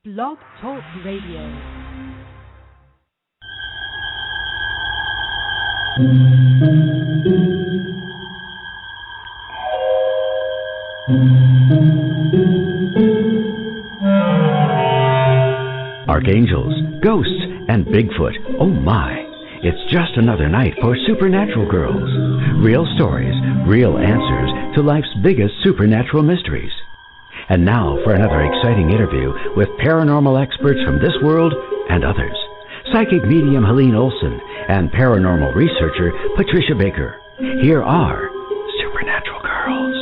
Blog Talk Radio. Archangels, ghosts, and Bigfoot. Oh my! It's just another night for Supernatural Girls. Real stories, real answers to life's biggest supernatural mysteries. And now for another exciting interview with paranormal experts from this world and others. Psychic medium Helene Olsen and paranormal researcher Patricia Baker. Here are Supernatural Girls.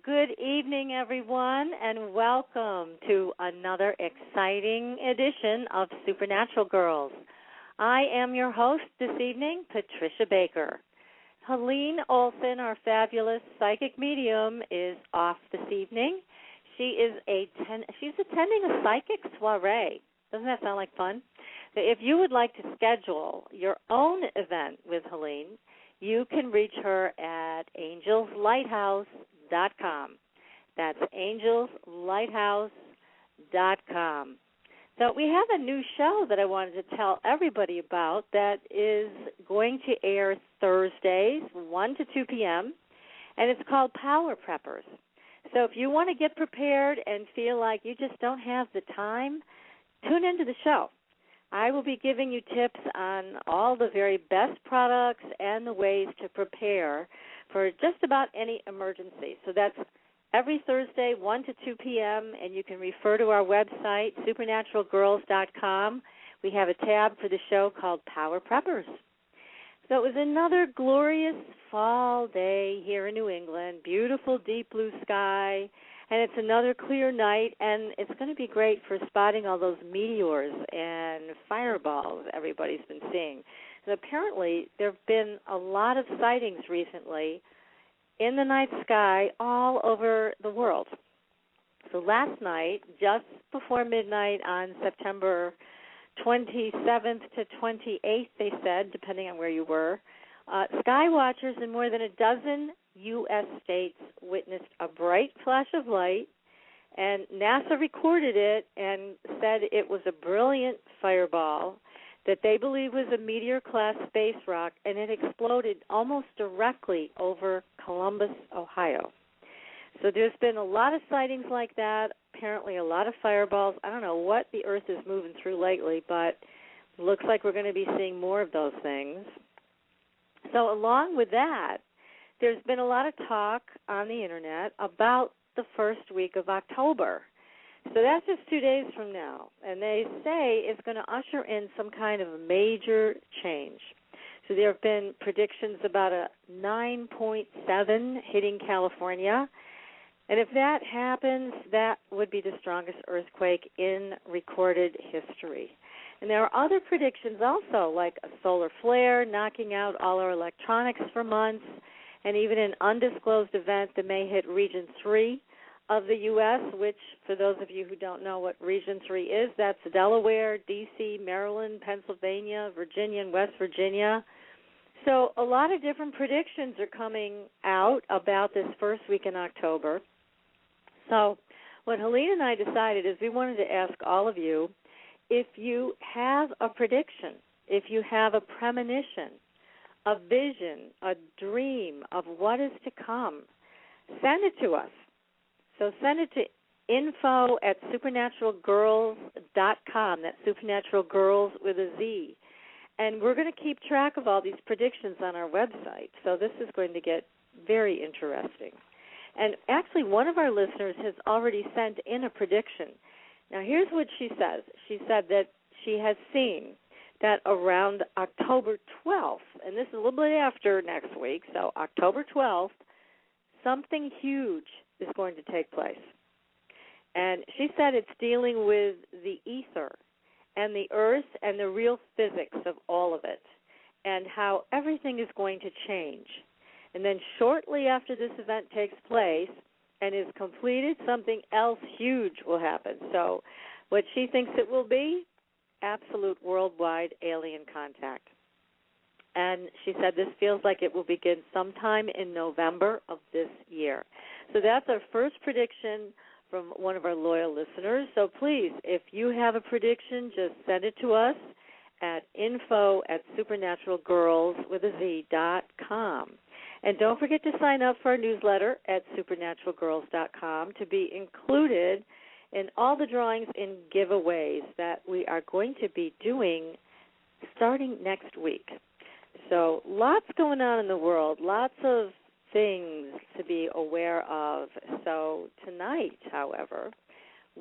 Good evening, everyone, and welcome to another exciting edition of Supernatural Girls. I am your host this evening, Patricia Baker. Helene Olsen, our fabulous psychic medium, is off this evening. She's attending a psychic soiree. Doesn't that sound like fun? If you would like to schedule your own event with Helene, you can reach her at angelslighthouse.com. That's angelslighthouse.com. So we have a new show that I wanted to tell everybody about that is going to air Thursdays, 1 to 2 p.m., and it's called Power Preppers. So if you want to get prepared and feel like you just don't have the time, tune into the show. I will be giving you tips on all the very best products and the ways to prepare for just about any emergency. So that's every Thursday, 1 to 2 p.m., and you can refer to our website, supernaturalgirls.com. We have a tab for the show called Power Preppers. So it was another glorious fall day here in New England, beautiful deep blue sky, and it's another clear night, and it's going to be great for spotting all those meteors and fireballs everybody's been seeing. And apparently there have been a lot of sightings recently in the night sky all over the world. So last night, just before midnight on September 27th to 28th, they said, depending on where you were, sky watchers in more than a dozen U.S. states witnessed a bright flash of light, and NASA recorded it and said it was a brilliant fireball that they believe was a meteor-class space rock, and it exploded almost directly over Columbus, Ohio. So there's been a lot of sightings like that, apparently a lot of fireballs. I don't know what the Earth is moving through lately, but it looks like we're going to be seeing more of those things. So along with that, there's been a lot of talk on the Internet about the first week of October. So that's just 2 days from now, and they say it's going to usher in some kind of major change. So there have been predictions about a 9.7 hitting California, and if that happens, that would be the strongest earthquake in recorded history. And there are other predictions also, like a solar flare knocking out all our electronics for months, and even an undisclosed event that may hit Region 3 of the U.S., which, for those of you who don't know what Region 3 is, that's Delaware, D.C., Maryland, Pennsylvania, Virginia, and West Virginia. So a lot of different predictions are coming out about this first week in October. So what Helene and I decided is we wanted to ask all of you, if you have a prediction, if you have a premonition, a vision, a dream of what is to come, send it to us. So send it to info@supernaturalgirls.com. That's supernaturalgirls with a Z. And we're going to keep track of all these predictions on our website. So this is going to get very interesting. And actually, one of our listeners has already sent in a prediction. Now, here's what she says. She said that she has seen that around October 12th, and this is a little bit after next week, so October 12th, something huge is going to take place. And she said it's dealing with the ether and the earth and the real physics of all of it and how everything is going to change. And then shortly after this event takes place, and is completed, something else huge will happen. So what she thinks it will be, absolute worldwide alien contact. And she said this feels like it will begin sometime in November of this year. So that's our first prediction from one of our loyal listeners. So please, if you have a prediction, just send it to us at info@supernaturalgirls.com. And don't forget to sign up for our newsletter at supernaturalgirls.com to be included in all the drawings and giveaways that we are going to be doing starting next week. So lots going on in the world, lots of things to be aware of. So tonight, however,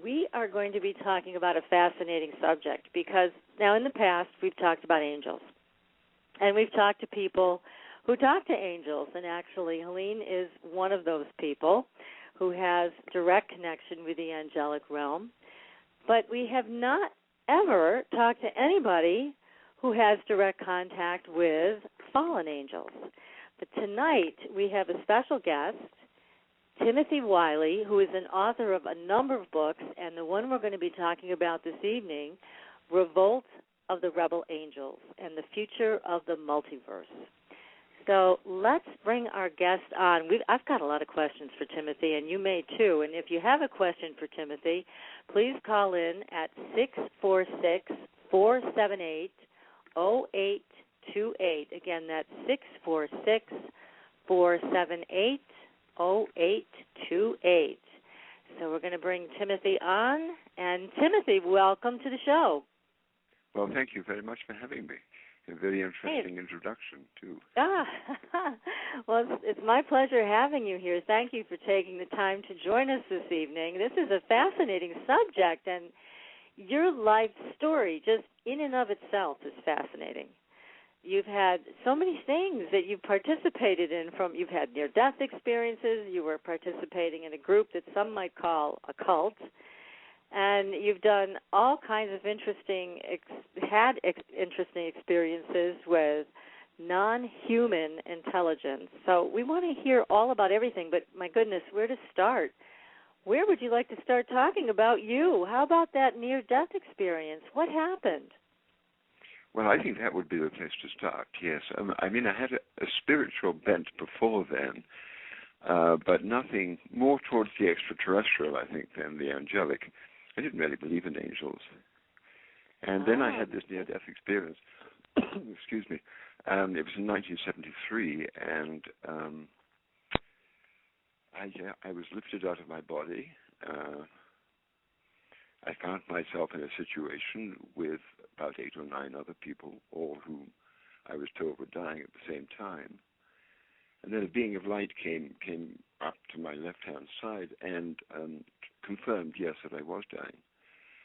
we are going to be talking about a fascinating subject because now in the past we've talked about angels. And we've talked to people who talk to angels. And actually, Helene is one of those people who has direct connection with the angelic realm. But we have not ever talked to anybody who has direct contact with fallen angels. But tonight we have a special guest, Timothy Wyllie, who is an author of a number of books, and the one we're going to be talking about this evening, Revolt of the Rebel Angels and the Future of the Multiverse. So let's bring our guest on. I've got a lot of questions for Timothy, and you may too. And if you have a question for Timothy, please call in at 646-478-0828. Again, that's 646-478-0828. So we're going to bring Timothy on. And Timothy, welcome to the show. Well, thank you very much for having me. A very interesting introduction, too. Well, it's my pleasure having you here. Thank you for taking the time to join us this evening. This is a fascinating subject, and your life story just in and of itself is fascinating. You've had so many things that you've participated in. You've had near-death experiences. You were participating in a group that some might call a cult. And you've done all kinds of interesting experiences with non-human intelligence. So we want to hear all about everything, but my goodness, where to start? Where would you like to start talking about you? How about that near-death experience? What happened? Well, I think that would be the place to start, yes. I mean, I had a spiritual bent before then, but nothing more towards the extraterrestrial, I think, than the angelic. I didn't really believe in angels. And then I had this near-death experience. Excuse me. It was in 1973, and I was lifted out of my body. I found myself in a situation with about 8 or 9 other people, all whom I was told were dying at the same time. And then a being of light came up to my left-hand side and confirmed, yes, that I was dying.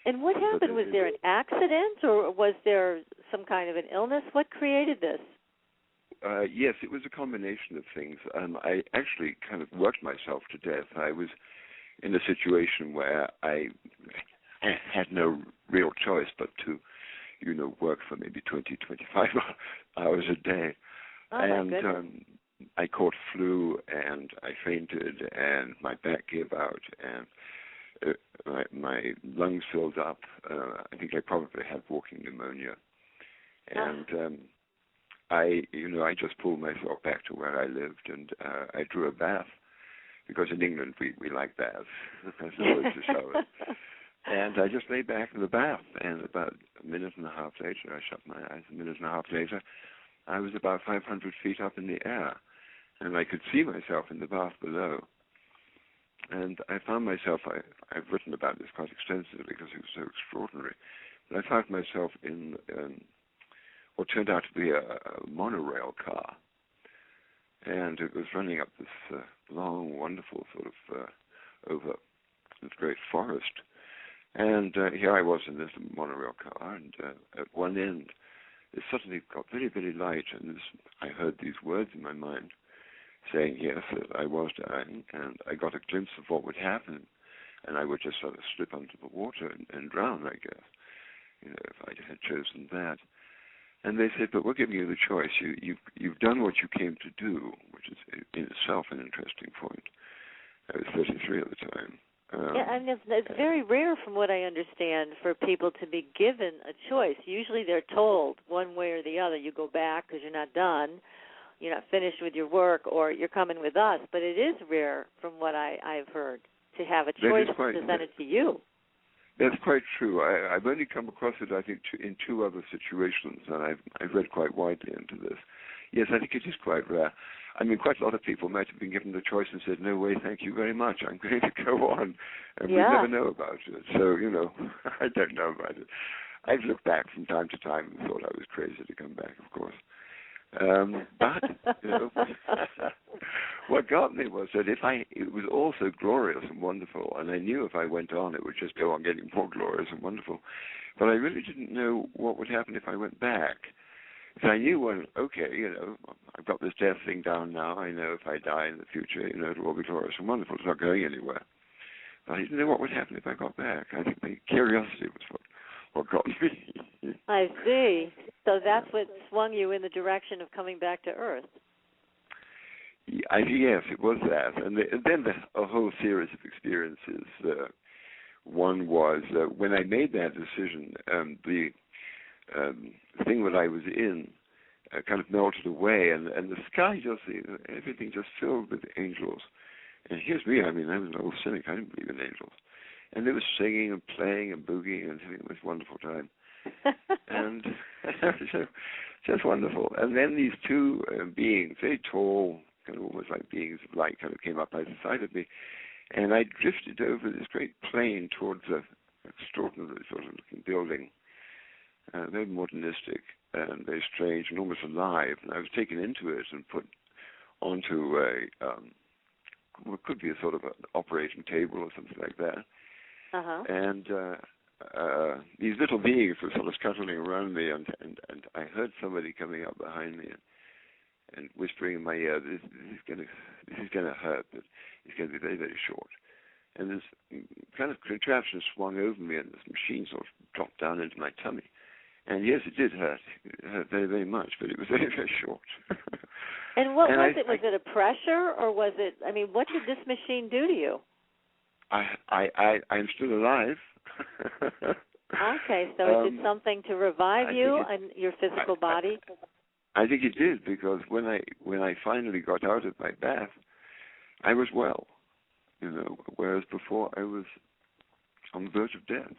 And what happened? Was there an accident, or was there some kind of an illness? What created this? Yes, it was a combination of things. I actually kind of worked myself to death. I was in a situation where I had no real choice but to, work for maybe 20, 25 hours a day. And I caught flu, and I fainted, and my back gave out, and my lungs filled up. I think I probably had walking pneumonia. And I just pulled myself back to where I lived, and I drew a bath, because in England we like baths as opposed to showers. And I just lay back in the bath, and about a minute and a half later, I shut my eyes. A minute and a half later, I was about 500 feet up in the air, and I could see myself in the bath below. And I found myself, I've written about this quite extensively because it was so extraordinary, but I found myself in what turned out to be a monorail car. And it was running up this long, wonderful sort of over this great forest. And here I was in this monorail car, and at one end, it suddenly got very, very light, and I heard these words in my mind saying, yes, that I was dying, and I got a glimpse of what would happen, and I would just sort of slip under the water and drown, I guess, if I had chosen that. And they said, but we're giving you the choice. You've done what you came to do, which is in itself an interesting point. I was 33 at the time. Yeah, and it's very rare, from what I understand, for people to be given a choice. Usually they're told one way or the other, you go back because you're not done, you're not finished with your work, or you're coming with us. But it is rare, from what I've heard, to have a choice presented to you. That's quite true. I've only come across it, I think, in two other situations, and I've read quite widely into this. Yes, I think it is quite rare. I mean, quite a lot of people might have been given the choice and said, no way, thank you very much, I'm going to go on. And we never know about it. So, I don't know about it. I've looked back from time to time and thought I was crazy to come back, of course. But, what got me was that it was all so glorious and wonderful, and I knew if I went on, it would just go on getting more glorious and wonderful. But I really didn't know what would happen if I went back. So I knew, well, okay, I've got this death thing down now. I know if I die in the future, it'll all be glorious and wonderful. It's not going anywhere. But I didn't know what would happen if I got back. I think my curiosity was what got me. I see. So that's what swung you in the direction of coming back to Earth. Yes, it was that. And then a whole series of experiences. One was when I made that decision, the thing that I was in kind of melted away, and the sky everything just filled with angels. And here's me, I mean, I was an old cynic, I didn't believe in angels. And they were singing and playing and boogieing and having the most wonderful time. And so, just wonderful. And then these two beings, very tall, kind of almost like beings of light, kind of came up either side of me. And I drifted over this great plain towards an extraordinary sort of looking building. Very modernistic and very strange and almost alive. And I was taken into it and put onto what could be a sort of an operating table or something like that. Uh-huh. And these little beings were sort of scuttling around me, and I heard somebody coming up behind me and whispering in my ear, this is going to hurt, but it's going to be very, very short. And this kind of contraption swung over me, and this machine sort of dropped down into my tummy. And yes, it did hurt. It hurt very, very much, but it was very, very short. And what was it? Was it a pressure, or was it, I mean, what did this machine do to you? I'm still alive. Okay, so it did something to revive you and your physical body? I think it did, because when I finally got out of my bath, I was well, whereas before I was on the verge of death,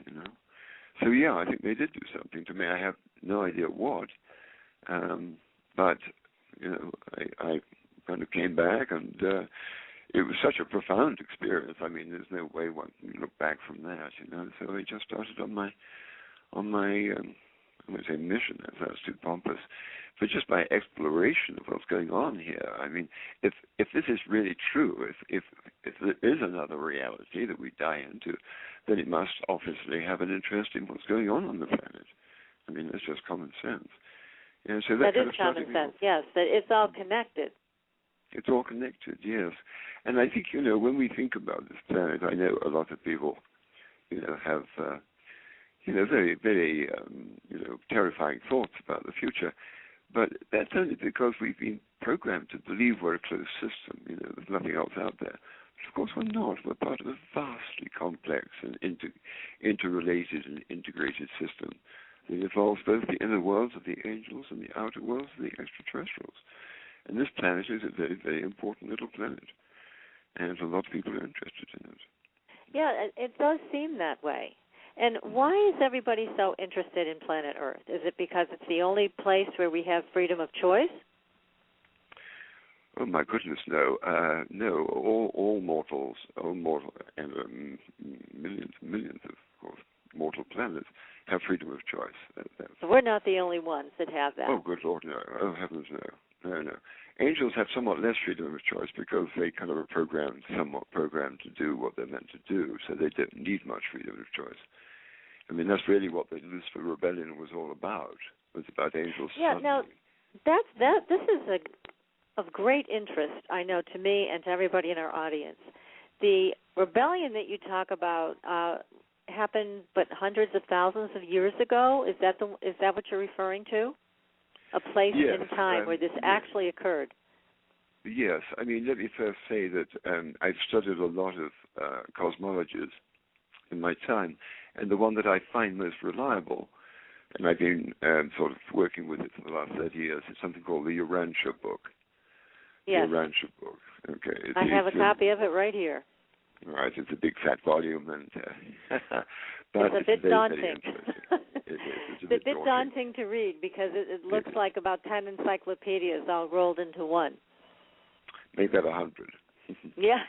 So, yeah, I think they did do something to me. I have no idea what, but, I kind of came back, and it was such a profound experience. I mean, there's no way one can look back from that, So I just started on my I won't say mission, that sounds too pompous, but just my exploration of what's going on here. I mean, if this is really true, if there is another reality that we die into, then it must obviously have an interest in what's going on the planet. I mean, that's just common sense. So that is common sense, yes, that it's all connected. It's all connected, yes. And I think, when we think about this planet, I know a lot of people, have, very, very, terrifying thoughts about the future. But that's only because we've been programmed to believe we're a closed system, there's nothing else out there. But of course we're not. We're part of a vastly complex and interrelated and integrated system that involves both the inner worlds of the angels and the outer worlds of the extraterrestrials. And this planet is a very, very important little planet. And a lot of people are interested in it. Yeah, it does seem that way. And why is everybody so interested in planet Earth? Is it because it's the only place where we have freedom of choice? Oh, my goodness, no. No, all mortals, and millions of course, mortal planets have freedom of choice. So we're not the only ones that have that. Oh, good Lord, no. Oh, heavens, no. No. Angels have somewhat less freedom of choice because they kind of are somewhat programmed to do what they're meant to do, so they don't need much freedom of choice. I mean, that's really what the Lucifer Rebellion was all about. It was about angels. Yeah, now, this is of great interest, I know, to me and to everybody in our audience. The rebellion that you talk about happened, but hundreds of thousands of years ago? Is that what you're referring to? A place in time where this actually occurred? Yes, I mean, let me first say that I've studied a lot of cosmologies in my time, and the one that I find most reliable, and I've been sort of working with it for the last 30 years, is something called the Urantia book. Yes. The Urantia book. Okay. I have a copy of it right here. All right, it's a big fat volume, and but it's a bit daunting. Very interesting. It is. It's a bit daunting to read because it looks like about 10 encyclopedias all rolled into one. Make that 100. Yeah,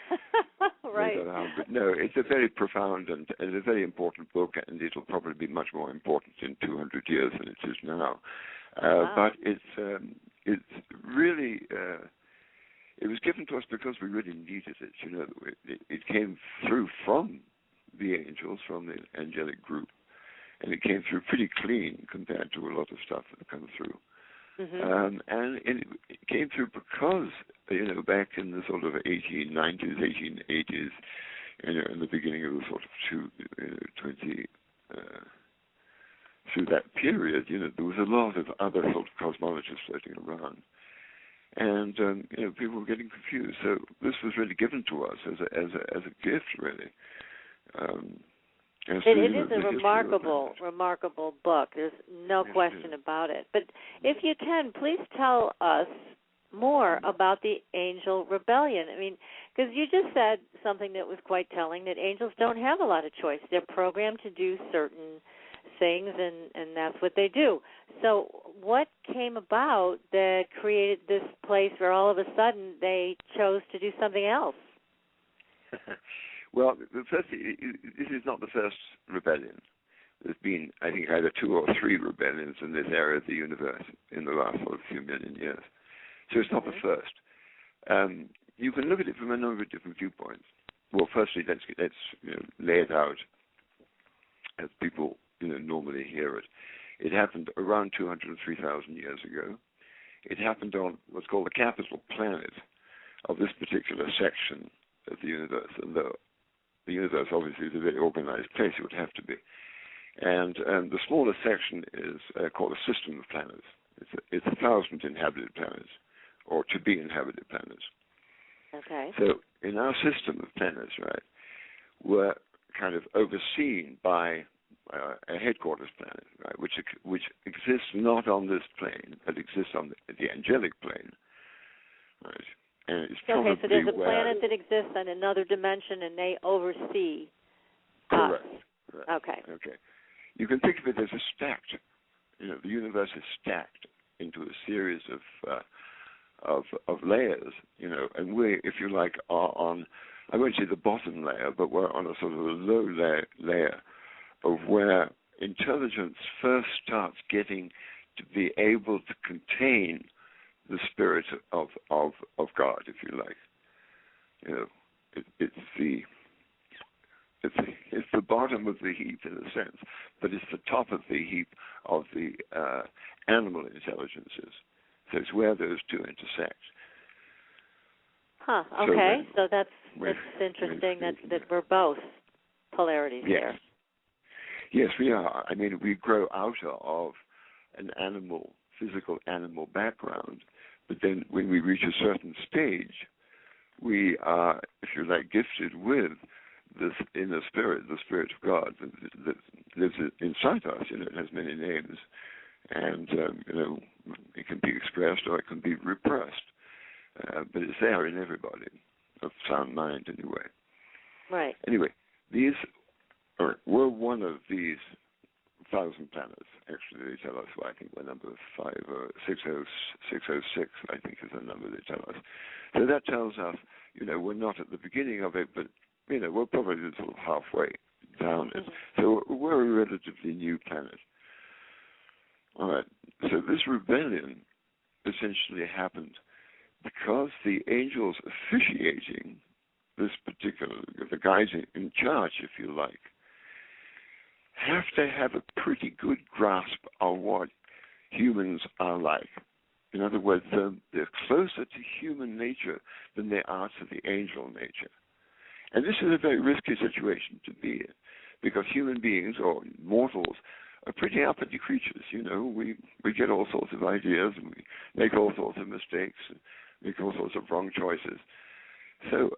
right. Make that 100. No, it's a very profound and a very important book, and it'll probably be much more important in 200 years than it is now. Wow. But it's really. It was given to us because we really needed it. You know, it came through from the angels, from the angelic group, and it came through pretty clean compared to a lot of stuff that comes through. Mm-hmm. And it came through because, you know, back in the sort of 1890s, 1880s, you know, in the beginning of the sort of through that period, you know, there was a lot of other sort of cosmologists floating around. And you know, people were getting confused. So this was really given to us as a gift, really. It is a remarkable book. There's no question about it. But if you can, please tell us more about the Angel Rebellion. I mean, because you just said something that was quite telling, that angels don't have a lot of choice. They're programmed to do certain things, and that's what they do. So what came about that created this place where all of a sudden they chose to do something else? Well, this is not the first rebellion. There's been, I think, either 2 or 3 rebellions in this area of the universe in the last sort of few million years. So it's not the first. You can look at it from a number of different viewpoints. Well, firstly, let's lay it out as people normally hear it. It happened around 203,000 years ago. It happened on what's called the capital planet of this particular section of the universe. And the universe obviously is a very organized place, it would have to be. And the smallest section is called a system of planets. It's 1,000 inhabited planets, or to be inhabited planets. Okay. So in our system of planets, right, we're kind of overseen by a headquarters planet, right, which exists not on this plane, but exists on the angelic plane, right? And it's okay, so there's a planet that exists in another dimension, and they oversee Correct. us. Okay. Okay. You can think of it as a stacked. The universe is stacked into a series of layers. And we, if you like, are on, I won't say the bottom layer, but we're on a sort of a low layer of where intelligence first starts getting to be able to contain the spirit of God, if you like. It's the bottom of the heap in a sense, but it's the top of the heap of the animal intelligences. So it's where those two intersect. Huh. Okay. So that's interesting that we're both polarities there. Yes, we are. I mean, we grow out of an physical animal background, but then when we reach a certain stage, we are, if you like, gifted with this inner spirit, the Spirit of God that lives inside us. It has many names, and it can be expressed or it can be repressed, but it's there in everybody of sound mind, anyway. Right. Anyway, we're one of these 1,000 planets. Actually, they tell us. Well, I think we're number 606. I think is the number they tell us. So that tells us, we're not at the beginning of it, but we're probably sort of halfway down it. So we're a relatively new planet. All right. So this rebellion essentially happened because the angels officiating this particular, the guys in charge, if you like, have to have a pretty good grasp of what humans are like. In other words, they're closer to human nature than they are to the angel nature. And this is a very risky situation to be in, because human beings, or mortals, are pretty uppity creatures. We get all sorts of ideas, and we make all sorts of mistakes. make all sorts of wrong choices. So,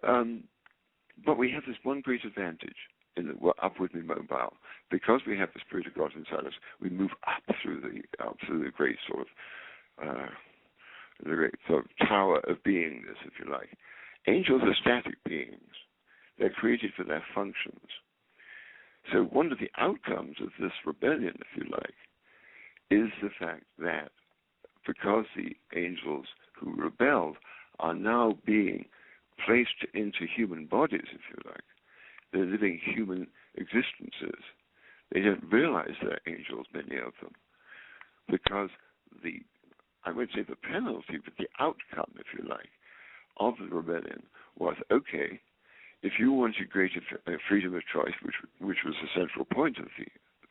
but we have this one great advantage in that we're upwardly mobile. Because we have the Spirit of God inside us, we move up through the great sort of tower of beingness, if you like. Angels are static beings. They're created for their functions. So one of the outcomes of this rebellion, if you like, is the fact that because the angels who rebelled are now being placed into human bodies, if you like, they're living human existences. They don't realize they're angels, many of them, because I won't say the penalty, but the outcome, if you like, of the rebellion was, okay, if you wanted greater freedom of choice, which was the central point of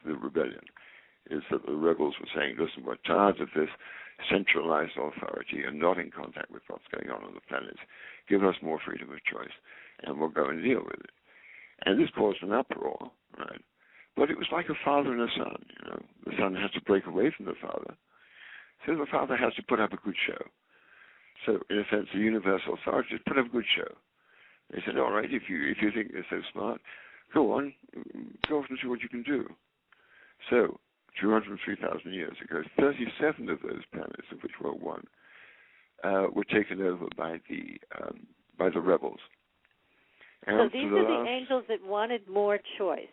the rebellion, is that the rebels were saying, listen, we're tired of this centralized authority and not in contact with what's going on the planet. Give us more freedom of choice, and we'll go and deal with it. And this caused an uproar, right? But it was like a father and a son, you know. The son has to break away from the father, so the father has to put up a good show. So, in a sense, the universal authorities put up a good show. They said, all right, if you think they're so smart, go off and see what you can do. So, 203,000 years ago, 37 of those planets, of which were one, were taken over by the rebels. And so these are the angels that wanted more choice.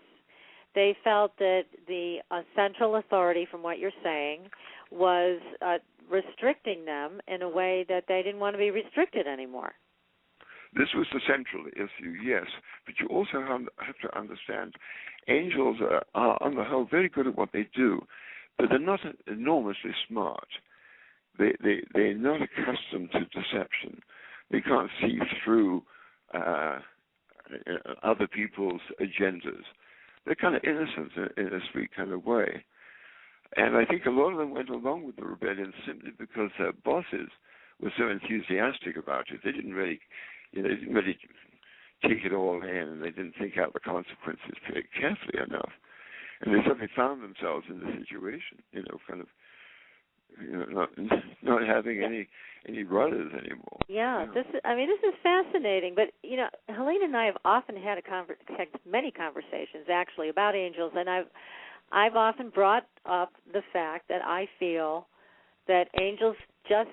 They felt that the central authority, from what you're saying, was restricting them in a way that they didn't want to be restricted anymore. This was the central issue, yes. But you also have to understand, angels are, on the whole, very good at what they do, but they're not enormously smart. They're not accustomed to deception. They can't see through other people's agendas. They're kind of innocent in a sweet kind of way. And I think a lot of them went along with the rebellion simply because their bosses were so enthusiastic about it. They didn't really take it all in, and they didn't think out the consequences very carefully enough. And they suddenly found themselves in the situation, not having any rudders anymore. Yeah, this is fascinating. But Helene and I have often had many conversations actually about angels, and I've often brought up the fact that I feel that angels just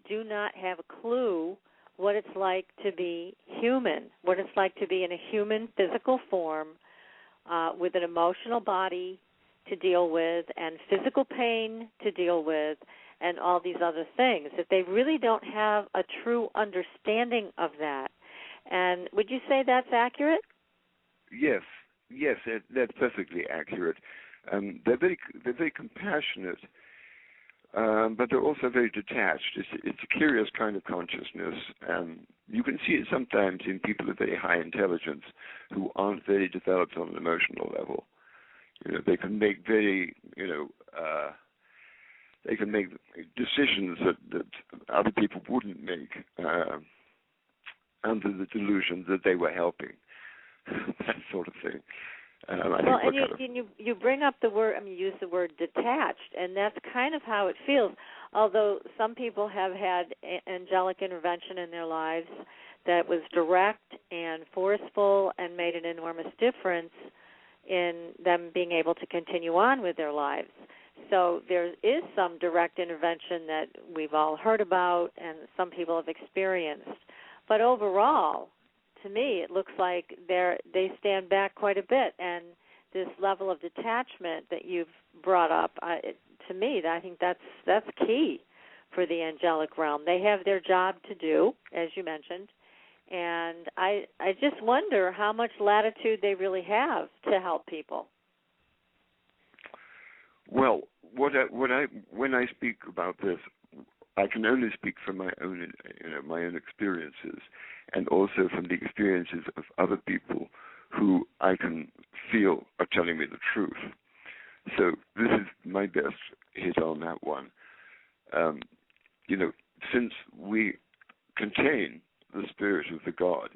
do not have a clue what it's like to be human, what it's like to be in a human physical form with an emotional body to deal with and physical pain to deal with and all these other things, that they really don't have a true understanding of that. And would you say that's accurate? Yes, that's perfectly accurate. They're very compassionate, but they're also very detached. It's a curious kind of consciousness. You can see it sometimes in people of very high intelligence who aren't very developed on an emotional level. They can make they can make decisions that other people wouldn't make under the delusion that they were helping. That sort of thing. You bring up the word, you use the word detached, and that's kind of how it feels. Although some people have had angelic intervention in their lives that was direct and forceful and made an enormous difference in them being able to continue on with their lives. So there is some direct intervention that we've all heard about and some people have experienced. But overall, to me, it looks like they stand back quite a bit, and this level of detachment that you've brought up, to me, I think that's key for the angelic realm. They have their job to do, as you mentioned, and I just wonder how much latitude they really have to help people. Well, when I speak about this, I can only speak from my own experiences, and also from the experiences of other people who I can feel are telling me the truth. So this is my best hit on that one. Since we contain the spirit of the God,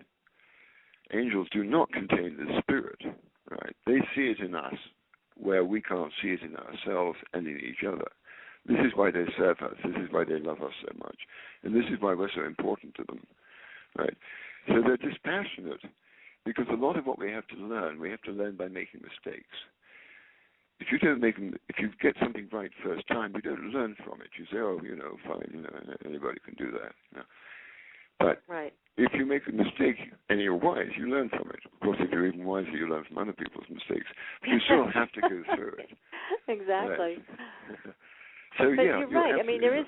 angels do not contain the spirit, right? They see it in us where we can't see it in ourselves and in each other. This is why they serve us. This is why they love us so much. And this is why we're so important to them, right? So they're dispassionate because a lot of what we have to learn by making mistakes. If you get something right first time, you don't learn from it. You say, oh, fine, anybody can do that. But right. If you make a mistake and you're wise, you learn from it. Of course, if you're even wiser, you learn from other people's mistakes. But you still have to go through it. Exactly. Right. But you're right. I mean, there is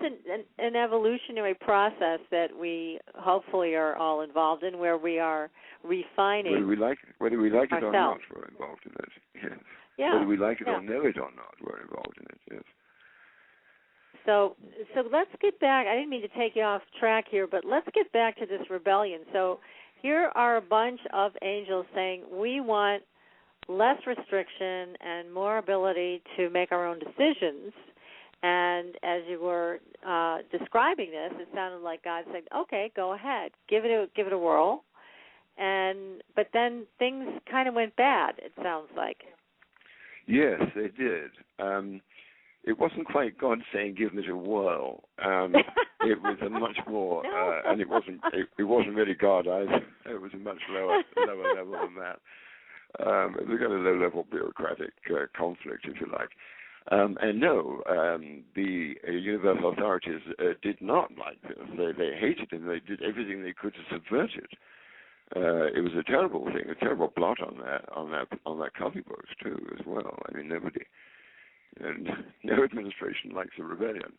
an evolutionary process that we hopefully are all involved in, where we are refining. Whether we like it or not, we're involved in it. Yes. Yeah. Whether we like it or know it or not, we're involved in it. Yes. So let's get back. I didn't mean to take you off track here, but let's get back to this rebellion. So here are a bunch of angels saying we want less restriction and more ability to make our own decisions. And as you were describing this, it sounded like God said, "Okay, go ahead, give it a whirl." But then things kind of went bad. It sounds like. Yes, they did. It wasn't quite God saying, "Give it a whirl." It was a much more, and it wasn't really God either. It was a much lower level than that. It was a low-level bureaucratic conflict, if you like. The universal authorities did not like this. They hated him. They did everything they could to subvert it. It was a terrible thing, a terrible blot on that copy books too, as well. I mean, no administration likes a rebellion.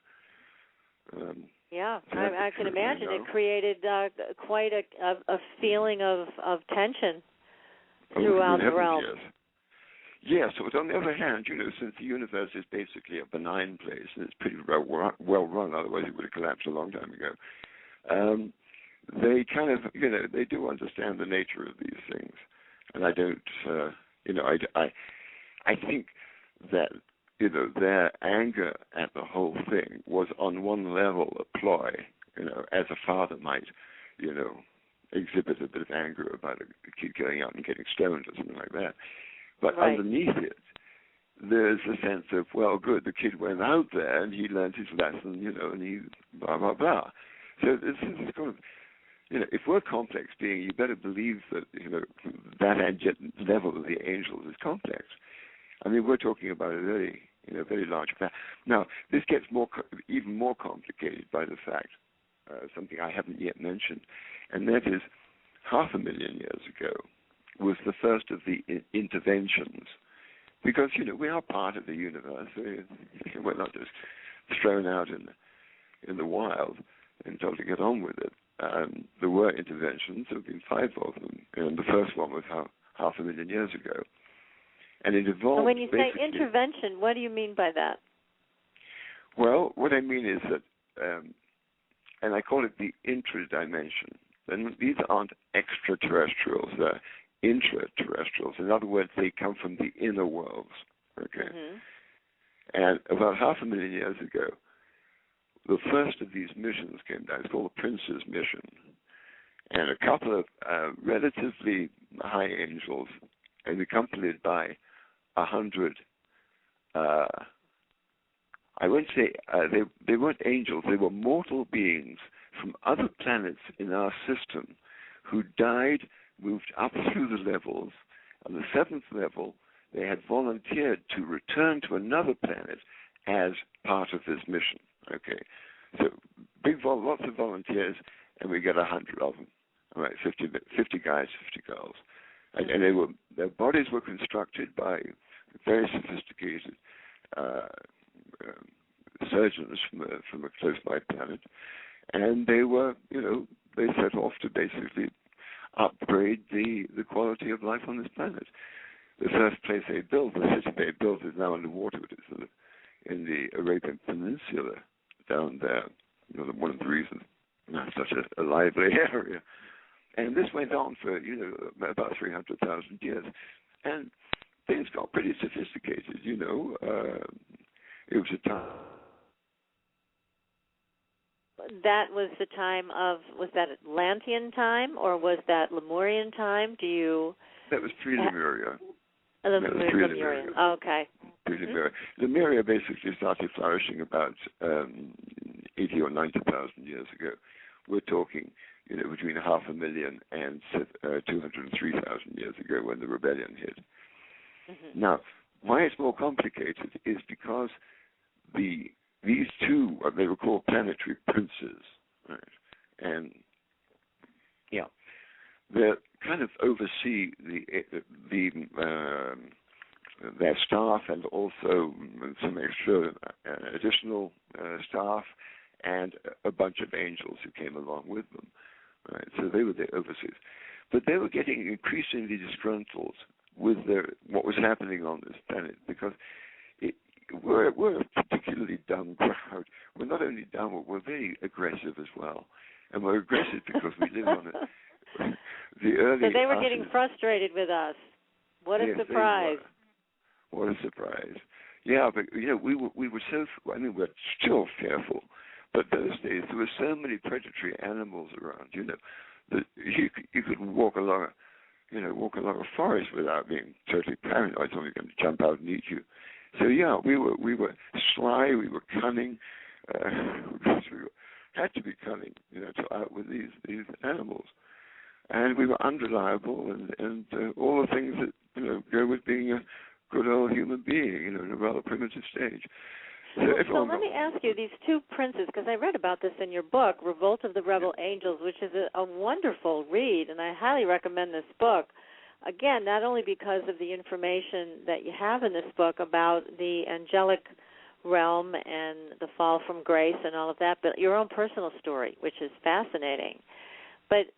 I can imagine it created quite a feeling of tension throughout the realm. Yes, but on the other hand, since the universe is basically a benign place and it's pretty well run, otherwise it would have collapsed a long time ago, they kind of, they do understand the nature of these things. And I don't, I think that, their anger at the whole thing was on one level a ploy, as a father might, exhibit a bit of anger about a kid going out and getting stoned or something like that. But underneath it, there's a sense of, well, good, the kid went out there and he learned his lesson, and he blah, blah, blah. So this is kind of, if we're complex being, you better believe that, that level of the angels is complex. I mean, we're talking about a very large fact. Now, this gets even more complicated by the fact, something I haven't yet mentioned, and that is 500,000 years ago was the first of the interventions, because we are part of the universe. We're not just thrown out in the wild and told to get on with it. There were interventions. There have been 5 of them, and the first one was 500,000 years ago, and it evolved. And when you say intervention, what do you mean by that? Well, what I mean is that, and I call it the intradimension. And these aren't extraterrestrials. They're intraterrestrials. In other words, they come from the inner worlds. Okay. Mm-hmm. And about 500,000 years ago, the first of these missions came down. It's called the Prince's Mission. And a couple of relatively high angels, and accompanied by 100, I won't say, they weren't angels, they were mortal beings from other planets in our system who died, moved up through the levels. On the 7th level, they had volunteered to return to another planet as part of this mission. Okay, so lots of volunteers, and we get 100 of them. All right, 50 guys, 50 girls, and their bodies were constructed by very sophisticated surgeons from a close by planet, and they were, they set off to basically upgrade the quality of life on this planet. The first place they built, the city they built, is now underwater. It is in the Arabian Peninsula down there. One of the reasons it's such a lively area. And this went on for, about 300,000 years. And things got pretty sophisticated, It was a time. That was the time of, was that Atlantean time or was that Lemurian time? That was pre-Lemuria. Lemurian. Okay. Lemuria. Lemuria basically started flourishing about 80 or 90,000 years ago. We're talking, between 500,000 and 203,000 years ago when the rebellion hit. Mm-hmm. Now, why it's more complicated is because these two, what they were called planetary princes, right? And they kind of oversee their staff and also some extra additional staff and a bunch of angels who came along with them. Right? So they were the overseers. But they were getting increasingly disgruntled with what was happening on this planet because we're a particularly dumb crowd. We're not only dumb, we're very aggressive as well. And we're aggressive because we live on it. So they were getting frustrated with us. What a surprise. What a surprise. Yeah, but, we were so, we're still fearful. But those days, there were so many predatory animals around, that you could walk along a forest without being totally paranoid. Someone's going to jump out and eat you. So, we were sly, we were cunning. We had to be cunning, to outwit these animals. And we were unreliable and all the things that, go with being a good old human being, in a rather primitive stage. So let me ask you, these two princes, because I read about this in your book, Revolt of the Rebel Angels, which is a wonderful read, and I highly recommend this book. Again, not only because of the information that you have in this book about the angelic realm and the fall from grace and all of that, but your own personal story, which is fascinating. But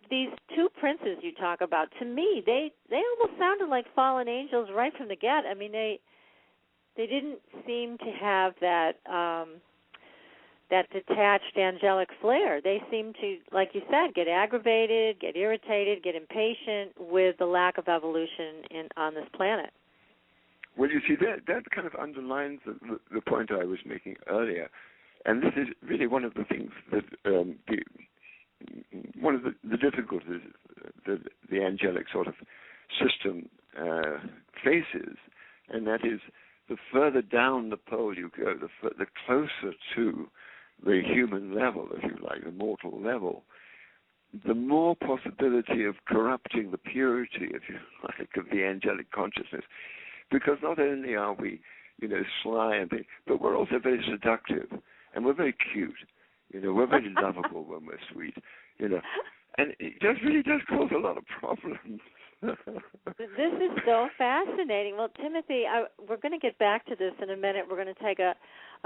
these two princes you talk about, to me, they almost sounded like fallen angels right from the get. I mean, they didn't seem to have that detached angelic flair. They seemed to, like you said, get aggravated, get irritated, get impatient with the lack of evolution on this planet. Well, you see, that kind of underlines the point I was making earlier. And this is really one of the things that one of the difficulties that the angelic sort of system faces, and that is the further down the pole you go, the closer to the human level, if you like, the mortal level, the more possibility of corrupting the purity, if you like, of the angelic consciousness. Because not only are we, sly and things, but we're also very seductive, and we're very cute. We're very lovable when we're sweet, and it really does cause a lot of problems. This is so fascinating. Well, Timothy, we're going to get back to this in a minute. We're going to take a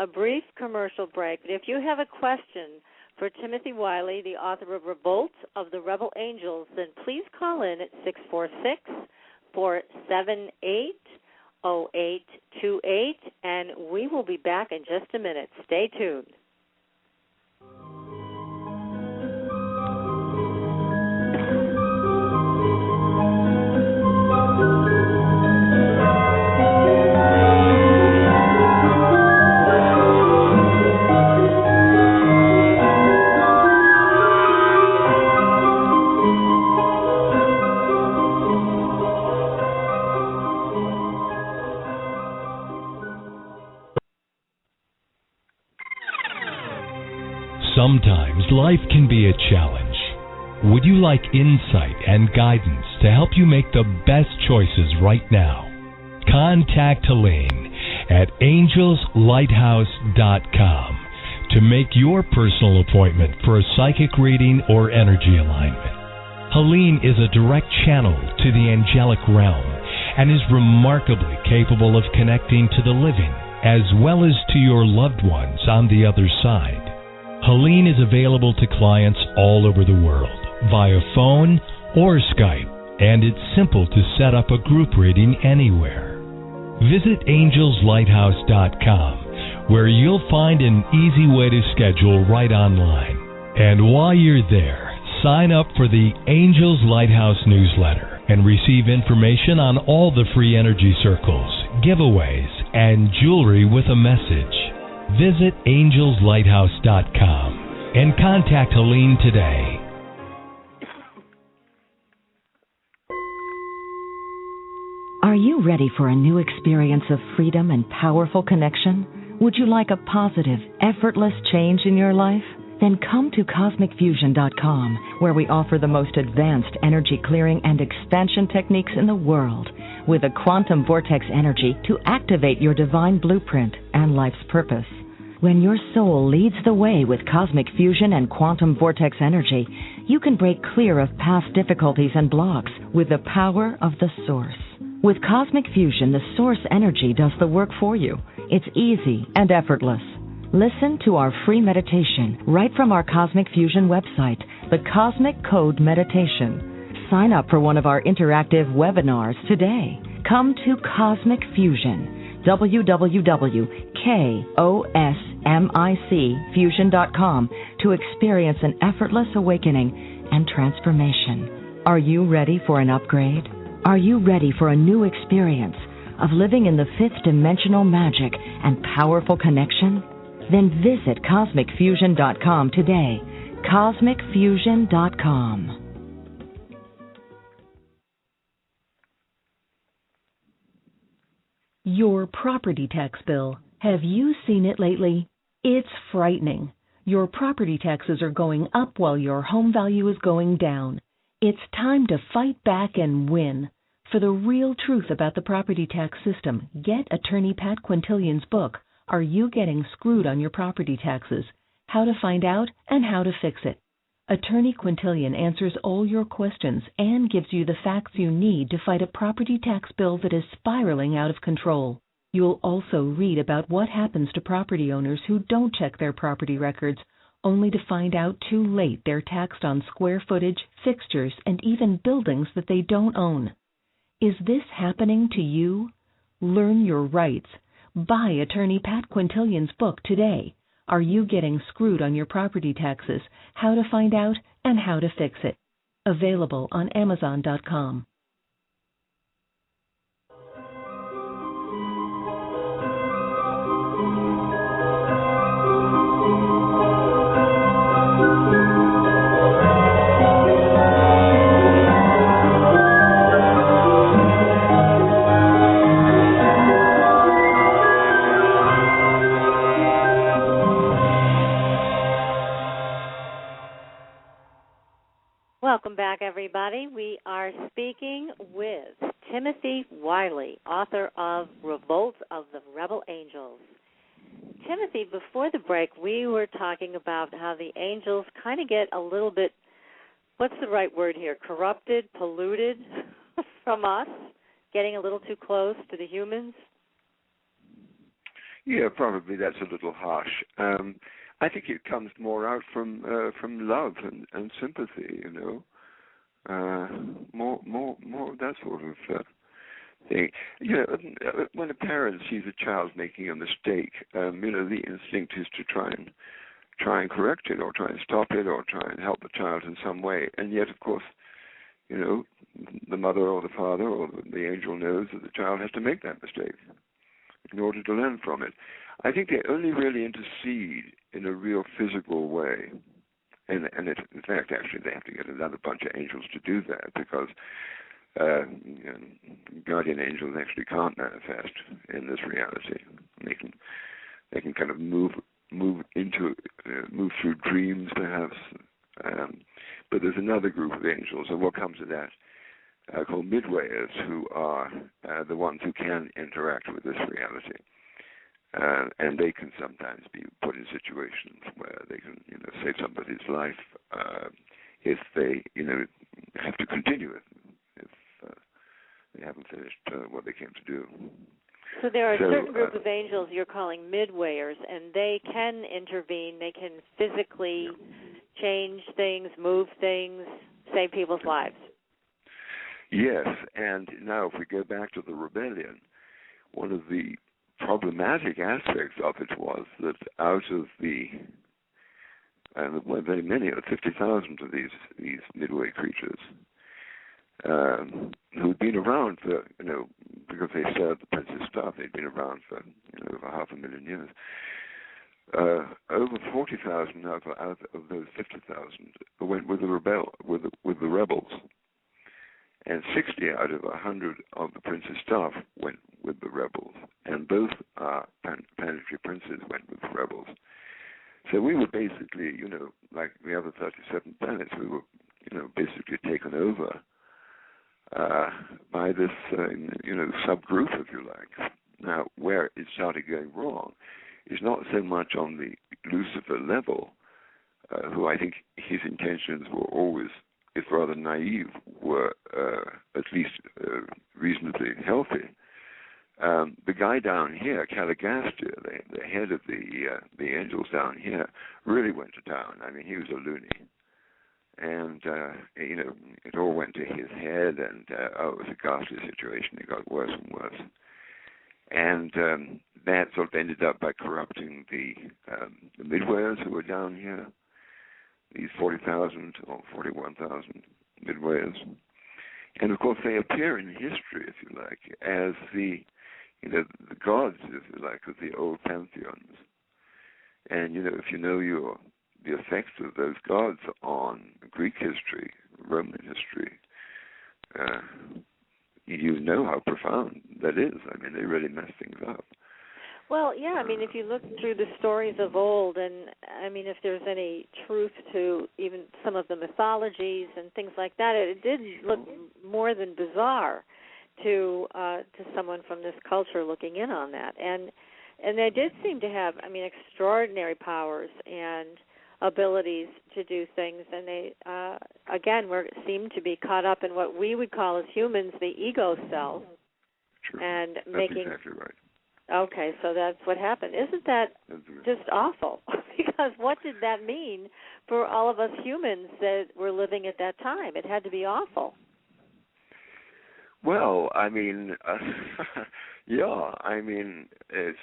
brief commercial break. But if you have a question for Timothy Wyllie, the author of Revolt of the Rebel Angels, then please call in at 646-478-0828, and we will be back in just a minute. Stay tuned. Sometimes life can be a challenge. Would you like insight and guidance to help you make the best choices right now? Contact Helene at angelslighthouse.com to make your personal appointment for a psychic reading or energy alignment. Helene is a direct channel to the angelic realm and is remarkably capable of connecting to the living as well as to your loved ones on the other side. Helene is available to clients all over the world via phone or Skype, and it's simple to set up a group reading anywhere. Visit angelslighthouse.com, where you'll find an easy way to schedule right online. And while you're there, sign up for the Angels Lighthouse newsletter and receive information on all the free energy circles, giveaways, and jewelry with a message. Visit angelslighthouse.com and contact Helene today. Are you ready for a new experience of freedom and powerful connection? Would you like a positive, effortless change in your life? Then come to CosmicFusion.com, where we offer the most advanced energy clearing and expansion techniques in the world, with a quantum vortex energy to activate your divine blueprint and life's purpose. When your soul leads the way with cosmic fusion and quantum vortex energy, you can break clear of past difficulties and blocks with the power of the Source. With Cosmic Fusion, the Source energy does the work for you. It's easy and effortless. Listen to our free meditation right from our Cosmic Fusion website, the Cosmic Code Meditation. Sign up for one of our interactive webinars today. Come to Cosmic Fusion, www.KOSMICfusion.com, to experience an effortless awakening and transformation. Are you ready for an upgrade? Are you ready for a new experience of living in the fifth dimensional magic and powerful connection? Then visit CosmicFusion.com today. CosmicFusion.com. Your property tax bill. Have you seen it lately? It's frightening. Your property taxes are going up while your home value is going down. It's time to fight back and win. For the real truth about the property tax system, get attorney Pat Quintilian's book, Are You Getting Screwed on Your Property Taxes? How to Find Out and How to Fix It. Attorney Quintilian answers all your questions and gives you the facts you need to fight a property tax bill that is spiraling out of control. You'll also read about what happens to property owners who don't check their property records, only to find out too late they're taxed on square footage, fixtures, and even buildings that they don't own. Is this happening to you? Learn your rights. Buy attorney Pat Quintilian's book today. Are You Getting Screwed on Your Property Taxes? How to Find Out and How to Fix It. Available on Amazon.com. Welcome back, everybody. We are speaking with Timothy Wyllie, author of Revolt of the Rebel Angels. Timothy, before the break, we were talking about how the angels kind of get a little bit, what's the right word here, corrupted, polluted from us, getting a little too close to the humans? Yeah, probably that's a little harsh. I think it comes more out from love and sympathy, you know, more of that sort of thing. You know, when a parent sees a child making a mistake, you know, the instinct is to try and correct it, or try and stop it, or try and help the child in some way. And yet, of course, you know, the mother or the father or the angel knows that the child has to make that mistake in order to learn from it. I think they only really intercede in a real physical way. And in fact, actually, they have to get another bunch of angels to do that, because you know, guardian angels actually can't manifest in this reality. They can kind of move through dreams, perhaps. But there's another group of angels, and we'll come to that, called midwayers, who are the ones who can interact with this reality. And they can sometimes be put in situations where they can, you know, save somebody's life if they, you know, have to continue it, if they haven't finished what they came to do. So there are a certain group of angels you're calling midwayers, and they can intervene. They can physically change things, move things, save people's lives. Yes, and now if we go back to the rebellion, one of the problematic aspects of it was that out of the very many, 50,000 of these midway creatures who'd been around for, you know, because they served the prince's staff, they'd been around for, you know, over 500,000 years. Over 40,000 out of those 50,000 went with the rebels. and 60 out of 100 of the prince's staff went with the rebels, and both our planetary princes went with the rebels. So we were basically, like the other 37 planets, we were, basically taken over by this, subgroup, if you like. Now, where it started going wrong is not so much on the Lucifer level, who I think his intentions were always, if rather naive, were at least reasonably healthy. The guy down here, Caligastia, the head of the angels down here, really went to town. I mean, he was a loony. And, it all went to his head, and, it was a ghastly situation. It got worse and worse. And that sort of ended up by corrupting the midwayers who were down here, these 40,000 or 41,000 midwayers. And, of course, they appear in history, if you like, as the gods, if you like, of the old pantheons. And, if you know the effects of those gods on Greek history, Roman history, you know how profound that is. I mean, they really mess things up. Well, yeah, I mean, if you look through the stories of old, and, I mean, if there's any truth to even some of the mythologies and things like that, it did look more than bizarre to someone from this culture looking in on that. And they did seem to have, I mean, extraordinary powers and abilities to do things, and they, again, seem to be caught up in what we would call as humans the ego self. True. And that's making exactly right. Okay, so that's what happened. Isn't that just awful? Because what did that mean for all of us humans that were living at that time? It had to be awful. Well, I mean, yeah, I mean, it's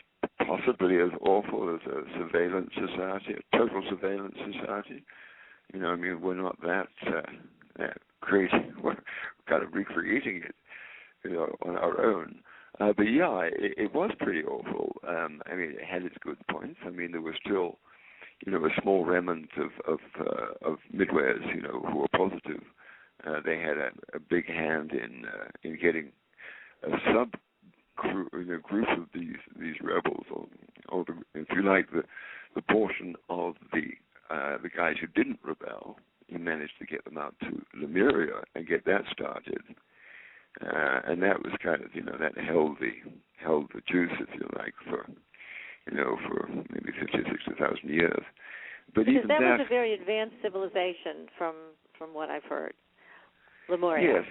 possibly as awful as a surveillance society, a total surveillance society. I mean, we're not that crazy. We're kind of recreating it, on our own. But yeah, it was pretty awful. I mean, it had its good points. I mean, there was still, a small remnant of midwayers, who were positive. They had a big hand in getting a group of these rebels, or if you like, the portion of the guys who didn't rebel. He managed to get them out to Lemuria and get that started. And that was kind of, that held the juice, if you like, for maybe 50 or 60,000 years. But because even that was a very advanced civilization, from what I've heard. Lemuria.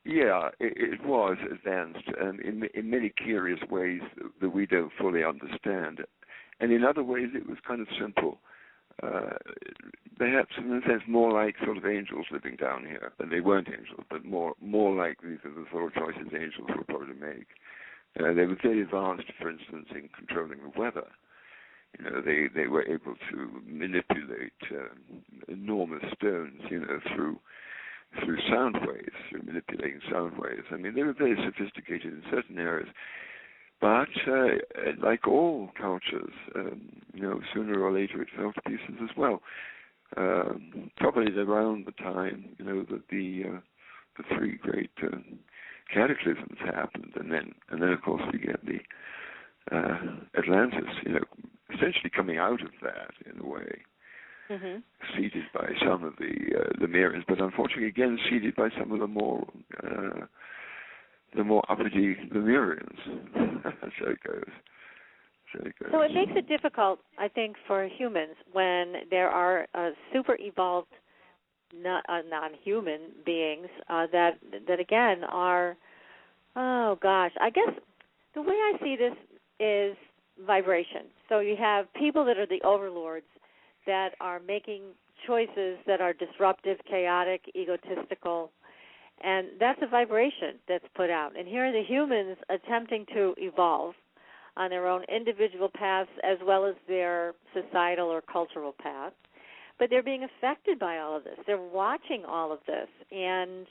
Yes, it was advanced, in many curious ways that we don't fully understand, and in other ways it was kind of simple. Perhaps in a sense more like sort of angels living down here. And they weren't angels, but more like these are the sort of choices angels will probably make. They were very advanced, for instance, in controlling the weather. They were able to manipulate enormous stones, through sound waves, through manipulating sound waves. I mean, they were very sophisticated in certain areas. But like all cultures, sooner or later it fell to pieces as well. Probably around the time, that the three great cataclysms happened, and then of course we get the Atlantis, essentially coming out of that in a way, seeded by some of the Lemurians, but unfortunately again seeded by some of the more uppity Lemurians. So it goes. So it makes it difficult, I think, for humans when there are super evolved non-human beings that again are, I guess the way I see this is vibration. So you have people that are the overlords that are making choices that are disruptive, chaotic, egotistical, and that's a vibration that's put out. And here are the humans attempting to evolve on their own individual paths as well as their societal or cultural path. But they're being affected by all of this. They're watching all of this. And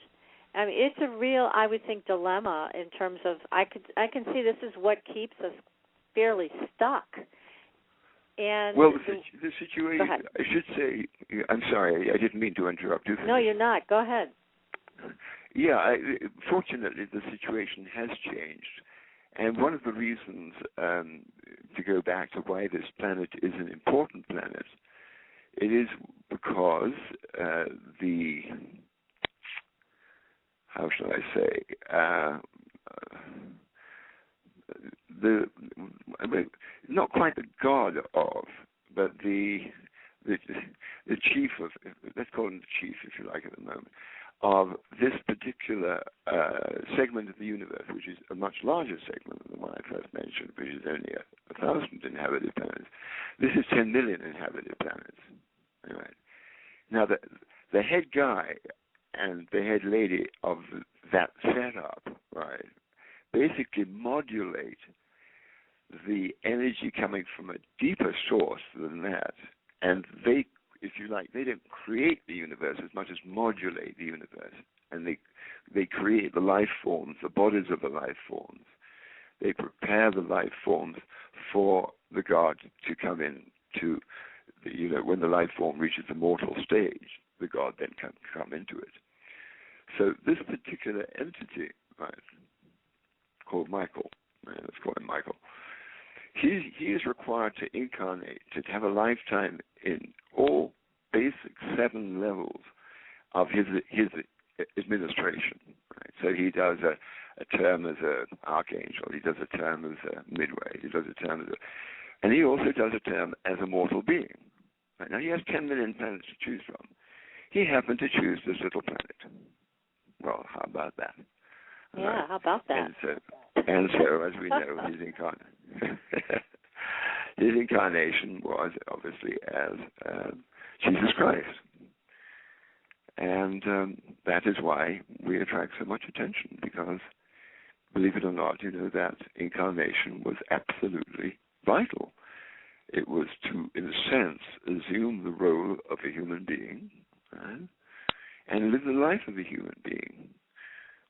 I mean, it's a real, I would think, dilemma in terms of, I can see this is what keeps us fairly stuck. And well, the situation, I should say, I'm sorry, I didn't mean to interrupt you. No, you're not. Go ahead. Fortunately, the situation has changed. And one of the reasons, to go back to why this planet is an important planet, it is because how shall I say, not quite the god of, but the chief of, let's call him the chief, if you like, at the moment, of this particular segment of the universe, which is a much larger segment than the one I first mentioned, which is only 1,000 inhabited planets. This is 10 million inhabited planets. All right. Now, the head guy and the head lady of that setup, right, basically modulate the energy coming from a deeper source than that, and they, if you like, they don't create the universe as much as modulate the universe, and they create the life forms, the bodies of the life forms. They prepare the life forms for the God to come in to, when the life form reaches the mortal stage, the God then can come into it. So this particular entity, right, called Michael, let's call him Michael, he is required to incarnate, to have a lifetime in all basic 7 levels of his administration. Right? So he does a term as an archangel, he does a term as a midway, he does a term as and he also does a term as a mortal being. Right? Now he has 10 million planets to choose from. He happened to choose this little planet. Well, how about that? Yeah, right? How about that? And so, as we know, his incarnation was obviously as Jesus Christ. And that is why we attract so much attention, because, believe it or not, that incarnation was absolutely vital. It was to, in a sense, assume the role of a human being, right, and live the life of a human being,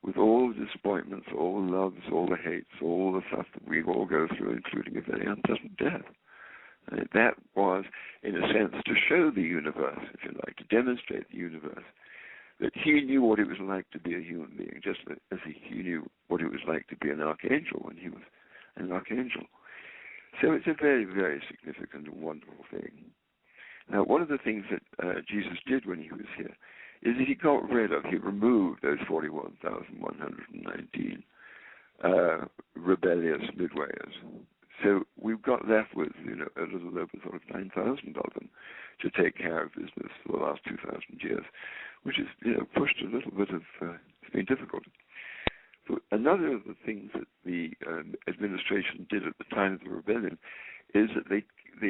with all the disappointments, all the loves, all the hates, all the stuff that we all go through, including a very unpleasant death. And that was, in a sense, to show the universe, if you like, to demonstrate the universe, that he knew what it was like to be a human being, just as he knew what it was like to be an archangel when he was an archangel. So it's a very, very significant and wonderful thing. Now, one of the things that Jesus did when he was here is that he removed those 41,119 rebellious midwayers. So we've got left with, a little over sort of 9,000 of them to take care of business for the last 2,000 years, which has, pushed a little bit of, it's been difficult. But another of the things that the administration did at the time of the rebellion is that they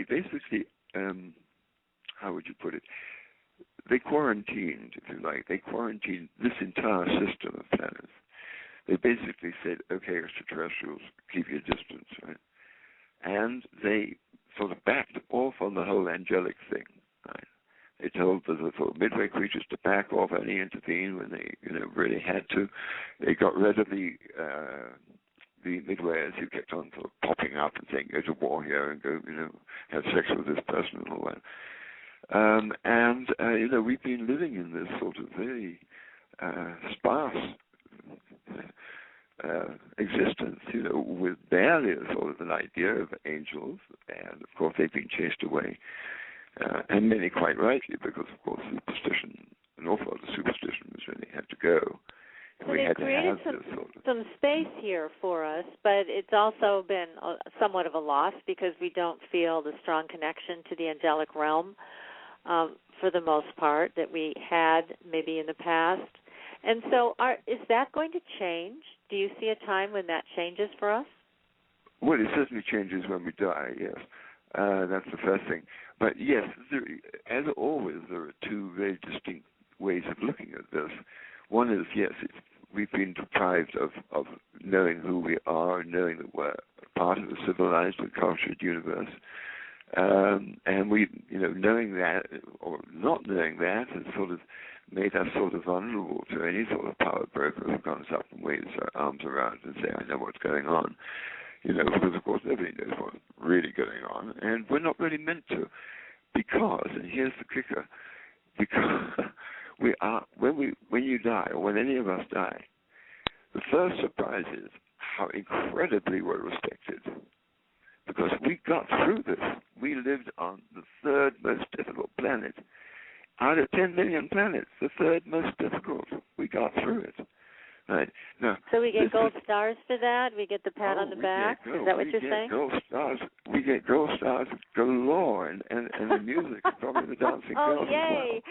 basically, how would you put it? They quarantined, if you like, this entire system of planets. They basically said, okay, extraterrestrials, keep your distance, right? And they sort of backed off on the whole angelic thing, right? They told the sort of midway creatures to back off, only intervene when they, really had to. They got rid of the midwayers who kept on sort of popping up and saying, go to war here and go, have sex with this person and all that. We've been living in this sort of very sparse existence, with barely sort of an idea of angels, and of course they've been chased away, and many quite rightly, because of course superstition, an awful lot of superstition was really had to go. So they created some space here for us, but it's also been somewhat of a loss because we don't feel the strong connection to the angelic realm, for the most part, that we had maybe in the past. And so is that going to change? Do you see a time when that changes for us? Well, it certainly changes when we die, yes. That's the first thing. But yes, as always, there are two very distinct ways of looking at this. One is, yes, we've been deprived of knowing who we are, knowing that we're part of a civilized and cultured universe. And we, knowing that or not knowing that has sort of made us sort of vulnerable to any sort of power broker who comes up and waves their arms around and say, I know what's going on. Because of course nobody knows what's really going on, and we're not really meant to, because, and here's the kicker, because when you die, or when any of us die, the first surprise is how incredibly we're respected. Because we got through this. We lived on the third most difficult planet. Out of 10 million planets, the third most difficult. We got through it. Right. Now, so we get gold stars for that? We get the pat on the back? Is that what you're saying? We get gold stars galore, and the music, probably the dancing girls yay!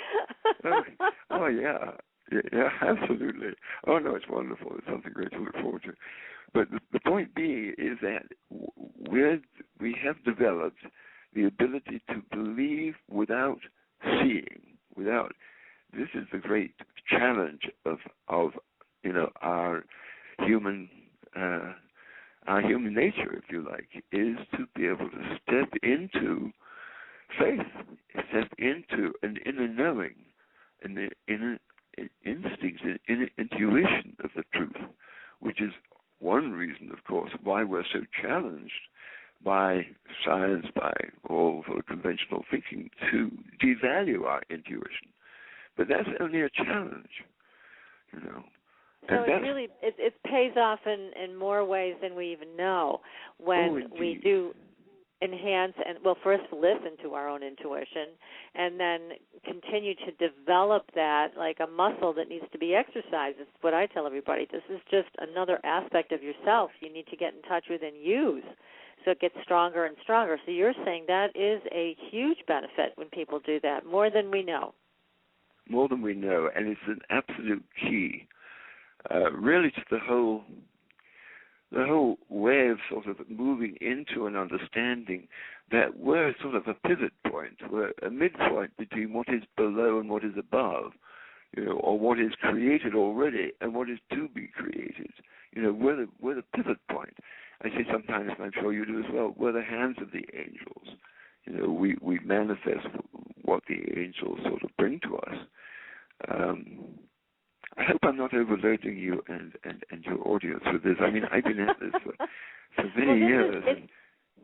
as well. Yeah, absolutely. Oh, no, it's wonderful. It's something great to look forward to. But the point being is that we have developed the ability to believe without seeing. This is the great challenge of our human nature, if you like, is to be able to step into faith, step into an inner knowing, an inner instinct, an inner intuition of the truth, which is one reason, of course, why we're so challenged by science, by all sort of conventional thinking, to devalue our intuition. But that's only a challenge, So it pays off in more ways than we even know when we do enhance and, first listen to our own intuition and then continue to develop that like a muscle that needs to be exercised. It's what I tell everybody. This is just another aspect of yourself you need to get in touch with and use so it gets stronger and stronger. So you're saying that is a huge benefit when people do that, more than we know. More than we know, and it's an absolute key really to the whole way of sort of moving into an understanding that we're sort of a pivot point, we're a midpoint between what is below and what is above, or what is created already and what is to be created. We're the pivot point. I say sometimes, and I'm sure you do as well, we're the hands of the angels. We manifest what the angels sort of bring to us. I hope I'm not overloading you and your audience with this. I mean, I've been at this for many years.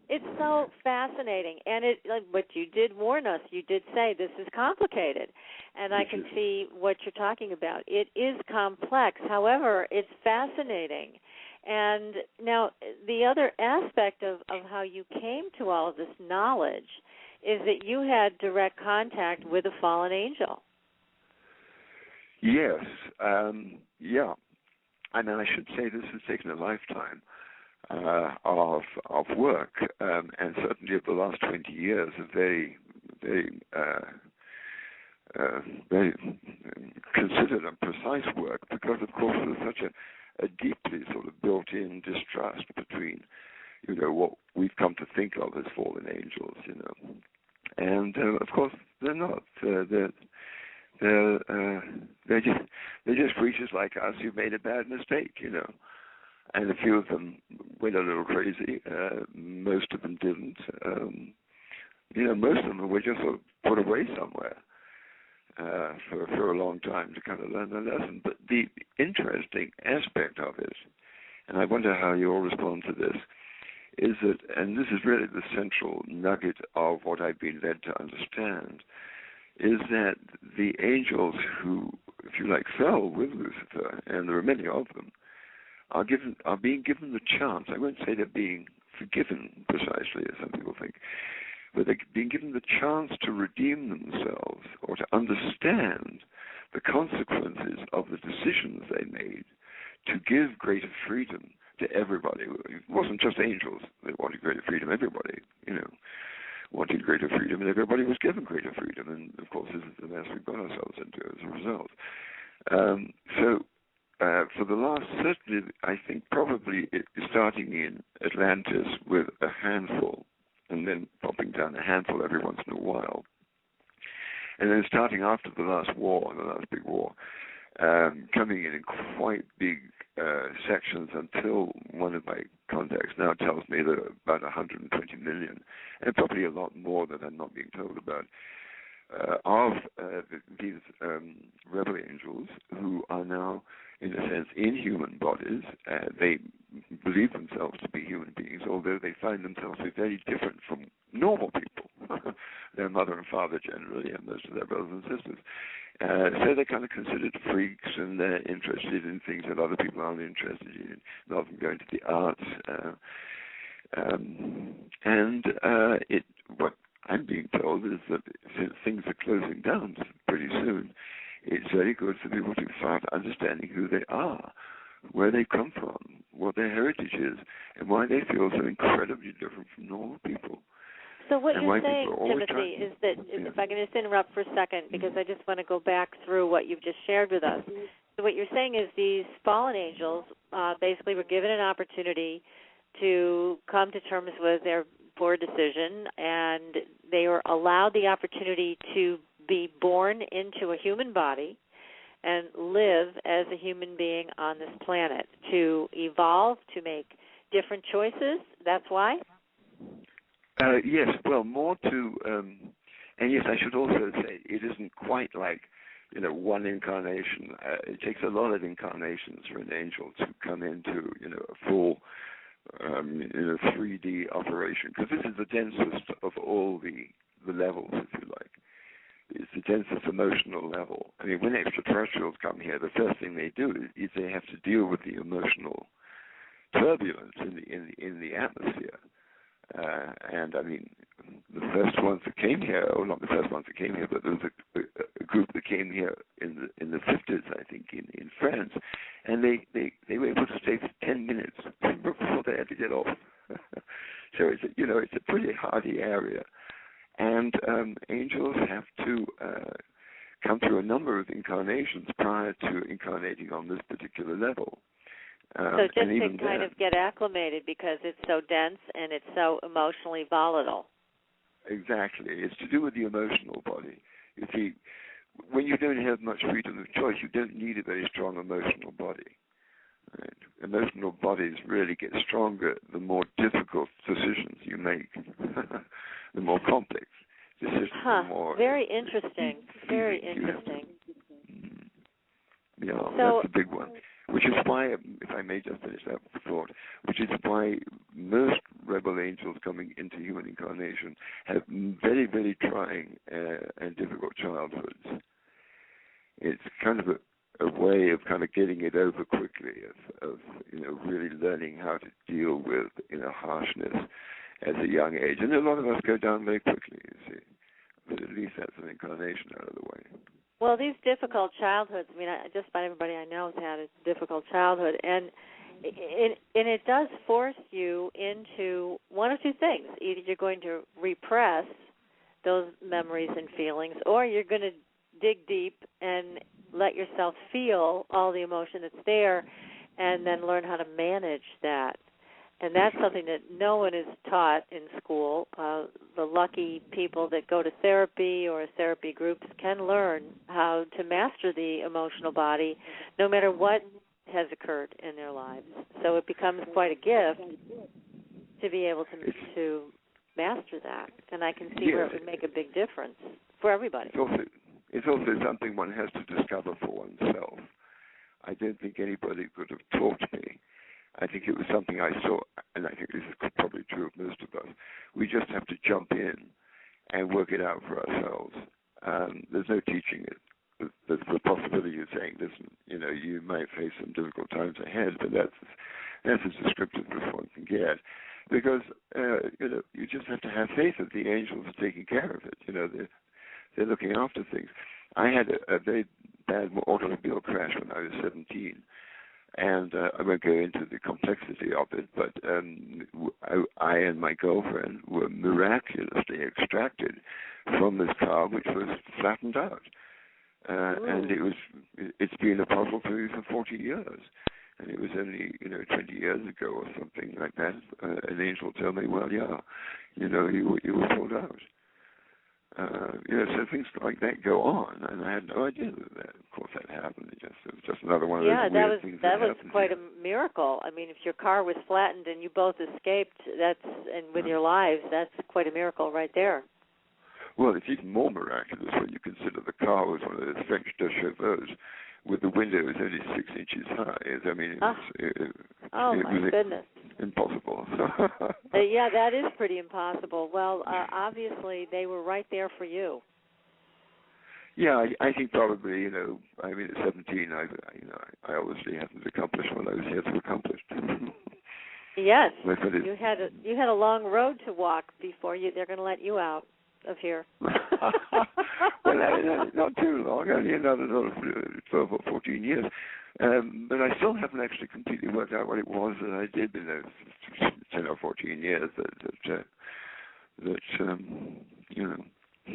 It's so fascinating, and but you did warn us. You did say this is complicated, and I can see what you're talking about. It is complex. However, it's fascinating. And now the other aspect of how you came to all of this knowledge is that you had direct contact with a fallen angel. Yes, yeah. I mean, I should say this has taken a lifetime of work, and certainly of the last 20 years of very, very, very considered and precise work, because, of course, there's such a deeply sort of built-in distrust between, what we've come to think of as fallen angels, and of course they're not. They're just creatures like us who made a bad mistake, and a few of them went a little crazy. Most of them didn't. Most of them were just sort of put away somewhere for a long time to kind of learn their lesson. But the interesting aspect of it, and I wonder how you'll respond to this, is that, and this is really the central nugget of what I've been led to understand, is that the angels who, if you like, fell with Lucifer, and there are many of them, are being given the chance. I won't say they're being forgiven precisely, as some people think, but they're being given the chance to redeem themselves or to understand the consequences of the decisions they made to give greater freedom to everybody. It wasn't just angels that wanted greater freedom. Everybody, wanted greater freedom, and everybody was given greater freedom. And, of course, this is the mess we've got ourselves into as a result. For the last, certainly, I think probably starting in Atlantis with a handful, and then popping down a handful every once in a while, and then starting after the last big war, coming in quite big sections until one of my contacts now tells me that about 120 million, and probably a lot more that I'm not being told about, of these rebel angels who are now, in a sense, in human bodies. They believe themselves to be human beings, although they find themselves to be very different from normal people, their mother and father generally, and most of their brothers and sisters. So they're kind of considered freaks, and they're interested in things that other people aren't interested in, rather than going to the arts. What I'm being told is that since things are closing down pretty soon, it's very good for people to start understanding who they are, where they come from, what their heritage is, and why they feel so incredibly different from normal people. So what you're saying, Timothy, is that, if I can just interrupt for a second, because I just want to go back through what you've just shared with us. So what you're saying is these fallen angels basically were given an opportunity to come to terms with their poor decision, and they were allowed the opportunity to be born into a human body and live as a human being on this planet, to evolve, to make different choices. That's why? Yes, well, more to, and yes, I should also say it isn't quite like, one incarnation. It takes a lot of incarnations for an angel to come into, a full, 3D operation, because this is the densest of all the levels, if you like. It's the densest emotional level. I mean, when extraterrestrials come here, the first thing they do is they have to deal with the emotional turbulence in the atmosphere. And I mean, the first ones that came here, or not the first ones that came here, but there was a group that came here in the 50s, I think, in France, and they were able to stay for 10 minutes before they had to get off. So it's a pretty hardy area, and angels have to come through a number of incarnations prior to incarnating on this particular level. So just to kind of get acclimated, because it's so dense and it's so emotionally volatile. Exactly. It's to do with the emotional body. You see, when you don't have much freedom of choice, you don't need a very strong emotional body. Right? Emotional bodies really get stronger the more difficult decisions you make, the more complex decisions. Very interesting. Very interesting. Yeah, that's a big one. Which is why, if I may just finish that thought, which is why most rebel angels coming into human incarnation have very, very trying and difficult childhoods. It's kind of a way of kind of getting it over quickly, of really learning how to deal with harshness at a young age. And a lot of us go down very quickly, you see. But at least that's an incarnation out of the way. Well, these difficult childhoods, I mean, just about everybody I know has had a difficult childhood, and it does force you into one of two things. Either you're going to repress those memories and feelings, or you're going to dig deep and let yourself feel all the emotion that's there and then learn how to manage that. And that's something that no one is taught in school. The lucky people that go to therapy or therapy groups can learn how to master the emotional body no matter what has occurred in their lives. So it becomes quite a gift to be able to master that. And I can see where it would make a big difference for everybody. It's also something one has to discover for oneself. I don't think anybody could have taught me. I think it was something I saw, and I think this is probably true of most of us. We just have to jump in and work it out for ourselves. There's no teaching it. There's the possibility of saying, listen, you might face some difficult times ahead, but that's as descriptive as one can get. Because, you just have to have faith that the angels are taking care of it. They're looking after things. I had a very bad automobile crash when I was 17. And I won't go into the complexity of it, but I and my girlfriend were miraculously extracted from this car, which was flattened out. And it's been a puzzle for me for 40 years. And it was only, 20 years ago or something like that, an angel told me, well, yeah, you were pulled out. So things like that go on, and I had no idea that of course, that happened. It was just another one of those weird things that was quite a miracle. I mean, if your car was flattened and you both escaped, and with your lives, that's quite a miracle right there. Well, it's even more miraculous when you consider the car was one of those French chauffeurs with the windows only 6 inches high. I mean, it was goodness. Impossible. Yeah, that is pretty impossible. Well, obviously, they were right there for you. Yeah, I think probably, I mean, at 17, I obviously haven't accomplished what I was here to accomplish. Yes, you had a long road to walk before they're going to let you out of here. Well, not too long, only another sort of 12 or 14 years. But I still haven't actually completely worked out what it was that I did in those 10 or 14 years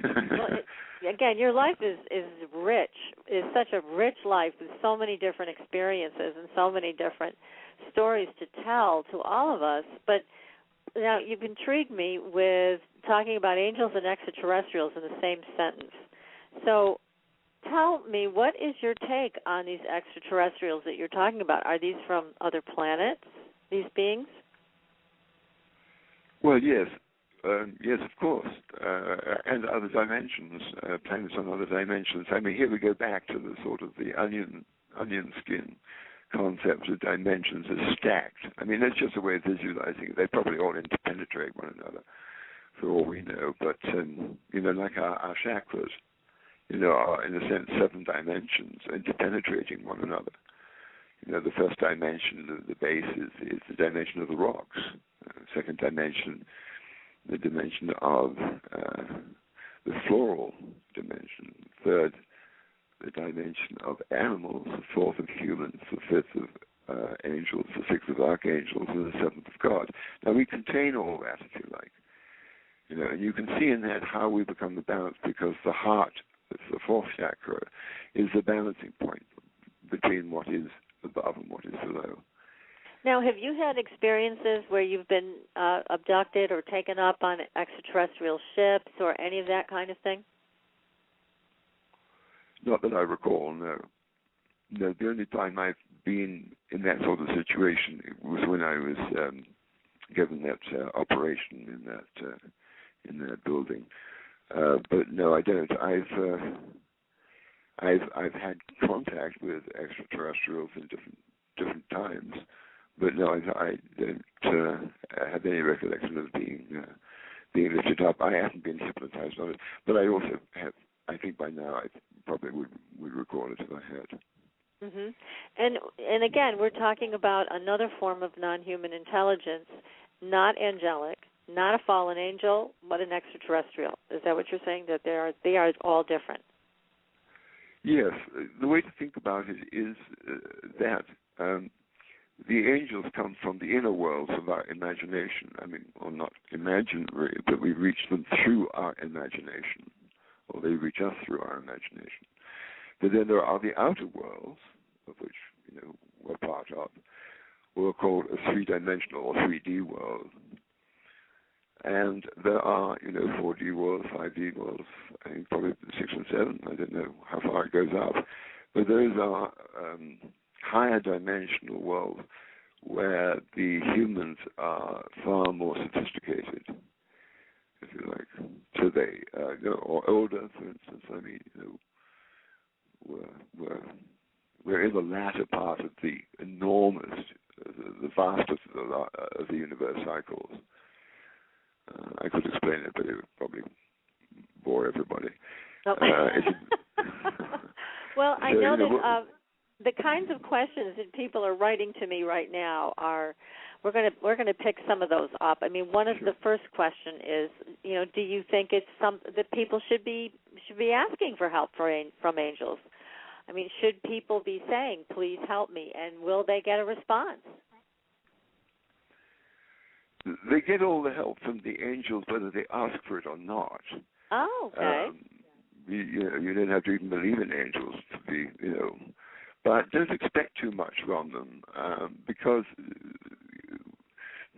Well, again, your life is rich, is such a rich life with so many different experiences and so many different stories to tell to all of us. But now you've intrigued me with talking about angels and extraterrestrials in the same sentence. So tell me, what is your take on these extraterrestrials that you're talking about? Are these from other planets, these beings? Well, yes. Yes, of course, and other dimensions, planets on other dimensions. I mean, here we go back to the sort of the onion skin concept of dimensions as stacked. I mean, that's just a way of visualizing it. They probably all interpenetrate one another, for all we know. But like our chakras, are in a sense 7 dimensions interpenetrating one another. The first dimension, the base, is the dimension of the rocks. Second dimension, the dimension of the floral dimension. Third, the dimension of animals. The fourth of humans. The fifth of angels. The sixth of archangels. And the seventh of God. Now, we contain all that, if you like. And you can see in that how we become the balance, because the heart, that's the fourth chakra, is the balancing point between what is above and what is below. Now, have you had experiences where you've been abducted or taken up on extraterrestrial ships or any of that kind of thing? Not that I recall, no. No, the only time I've been in that sort of situation was when I was given that operation in that building. But no, I don't. I've had contact with extraterrestrials in different times. But no, I don't have any recollection of being lifted up. I haven't been hypnotized on it, but I also have. I think by now I probably would recall it if I had. Mm-hmm. And again, we're talking about another form of non-human intelligence, not angelic, not a fallen angel, but an extraterrestrial. Is that what you're saying? That they are all different? Yes. The way to think about it is that. The angels come from the inner worlds of our imagination. I mean, or not imaginary, but we reach them through our imagination, or they reach us through our imagination. But then there are the outer worlds, of which we're part of, or called a 3-dimensional or 3D world. And there are 4D worlds, 5D worlds, I think probably 6 and 7. I don't know how far it goes up, but those are higher dimensional world where the humans are far more sophisticated, if you like. So they, or older, for instance. I mean, we're in the latter part of the enormous, the vastest of the universe cycles. I could explain it, but it would probably bore everybody. Oh. Well, I know that. The kinds of questions that people are writing to me right now are, we're going to pick some of those up. I mean, one of the first question is, do you think it's that people should be asking for help from angels? I mean, should people be saying, "Please help me," and will they get a response? They get all the help from the angels, whether they ask for it or not. Oh, okay. You don't have to even believe in angels to be, But don't expect too much from them, because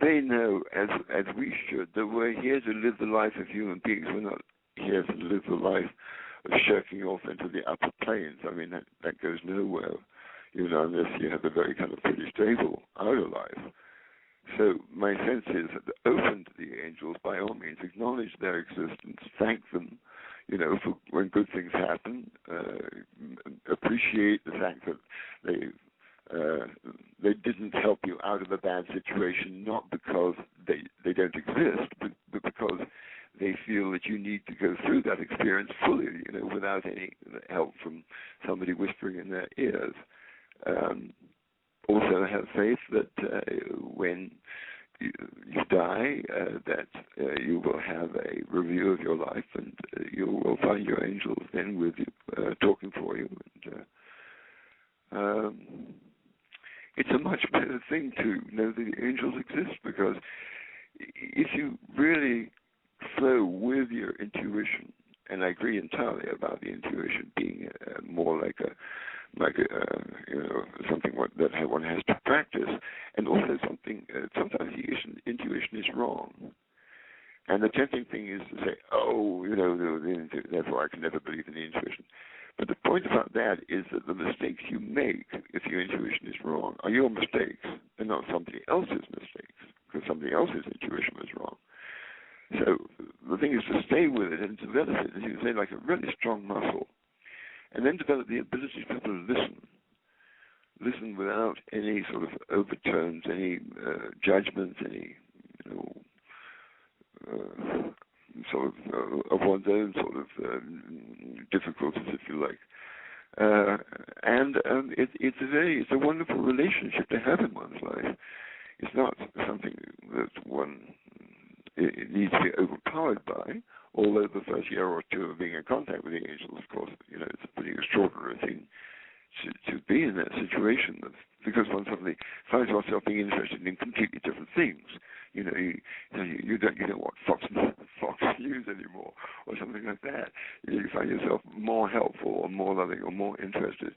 they know, as we should, that we're here to live the life of human beings. We're not here to live the life of shirking off into the upper planes. I mean, that goes nowhere, unless you have a very kind of pretty stable outer life. So my sense is open to the angels, by all means, acknowledge their existence, thank them, for when good things happen, appreciate the fact that they didn't help you out of a bad situation, not because they don't exist, but because they feel that you need to go through that experience fully, without by that you will have a review of your life, and you will find your angels then with you, talking for you. And it's a much better thing to know that the angels exist, because if you really flow with your intuition, and I agree entirely about the intuition being more like something that one has to practice, and also something. Sometimes the intuition is wrong, and the tempting thing is to say, "Oh, therefore I can never believe in the intuition." But the point about that is that the mistakes you make, if your intuition is wrong, are your mistakes and not somebody else's mistakes, because somebody else's intuition was wrong. So the thing is to stay with it and develop it, as you say, like a really strong muscle, and then develop the ability to be able to listen without any sort of overtones, any judgments, any sort of one's own sort of difficulties, if you like. It's a wonderful relationship to have in one's life. It's not something that one needs to be overpowered by, although the first year or two of being in contact with the angels, of course, it's a pretty extraordinary thing to be in that situation, because one suddenly finds oneself being interested in completely different things. You don't watch Fox News anymore, or something like that. You find yourself more helpful, or more loving, or more interested.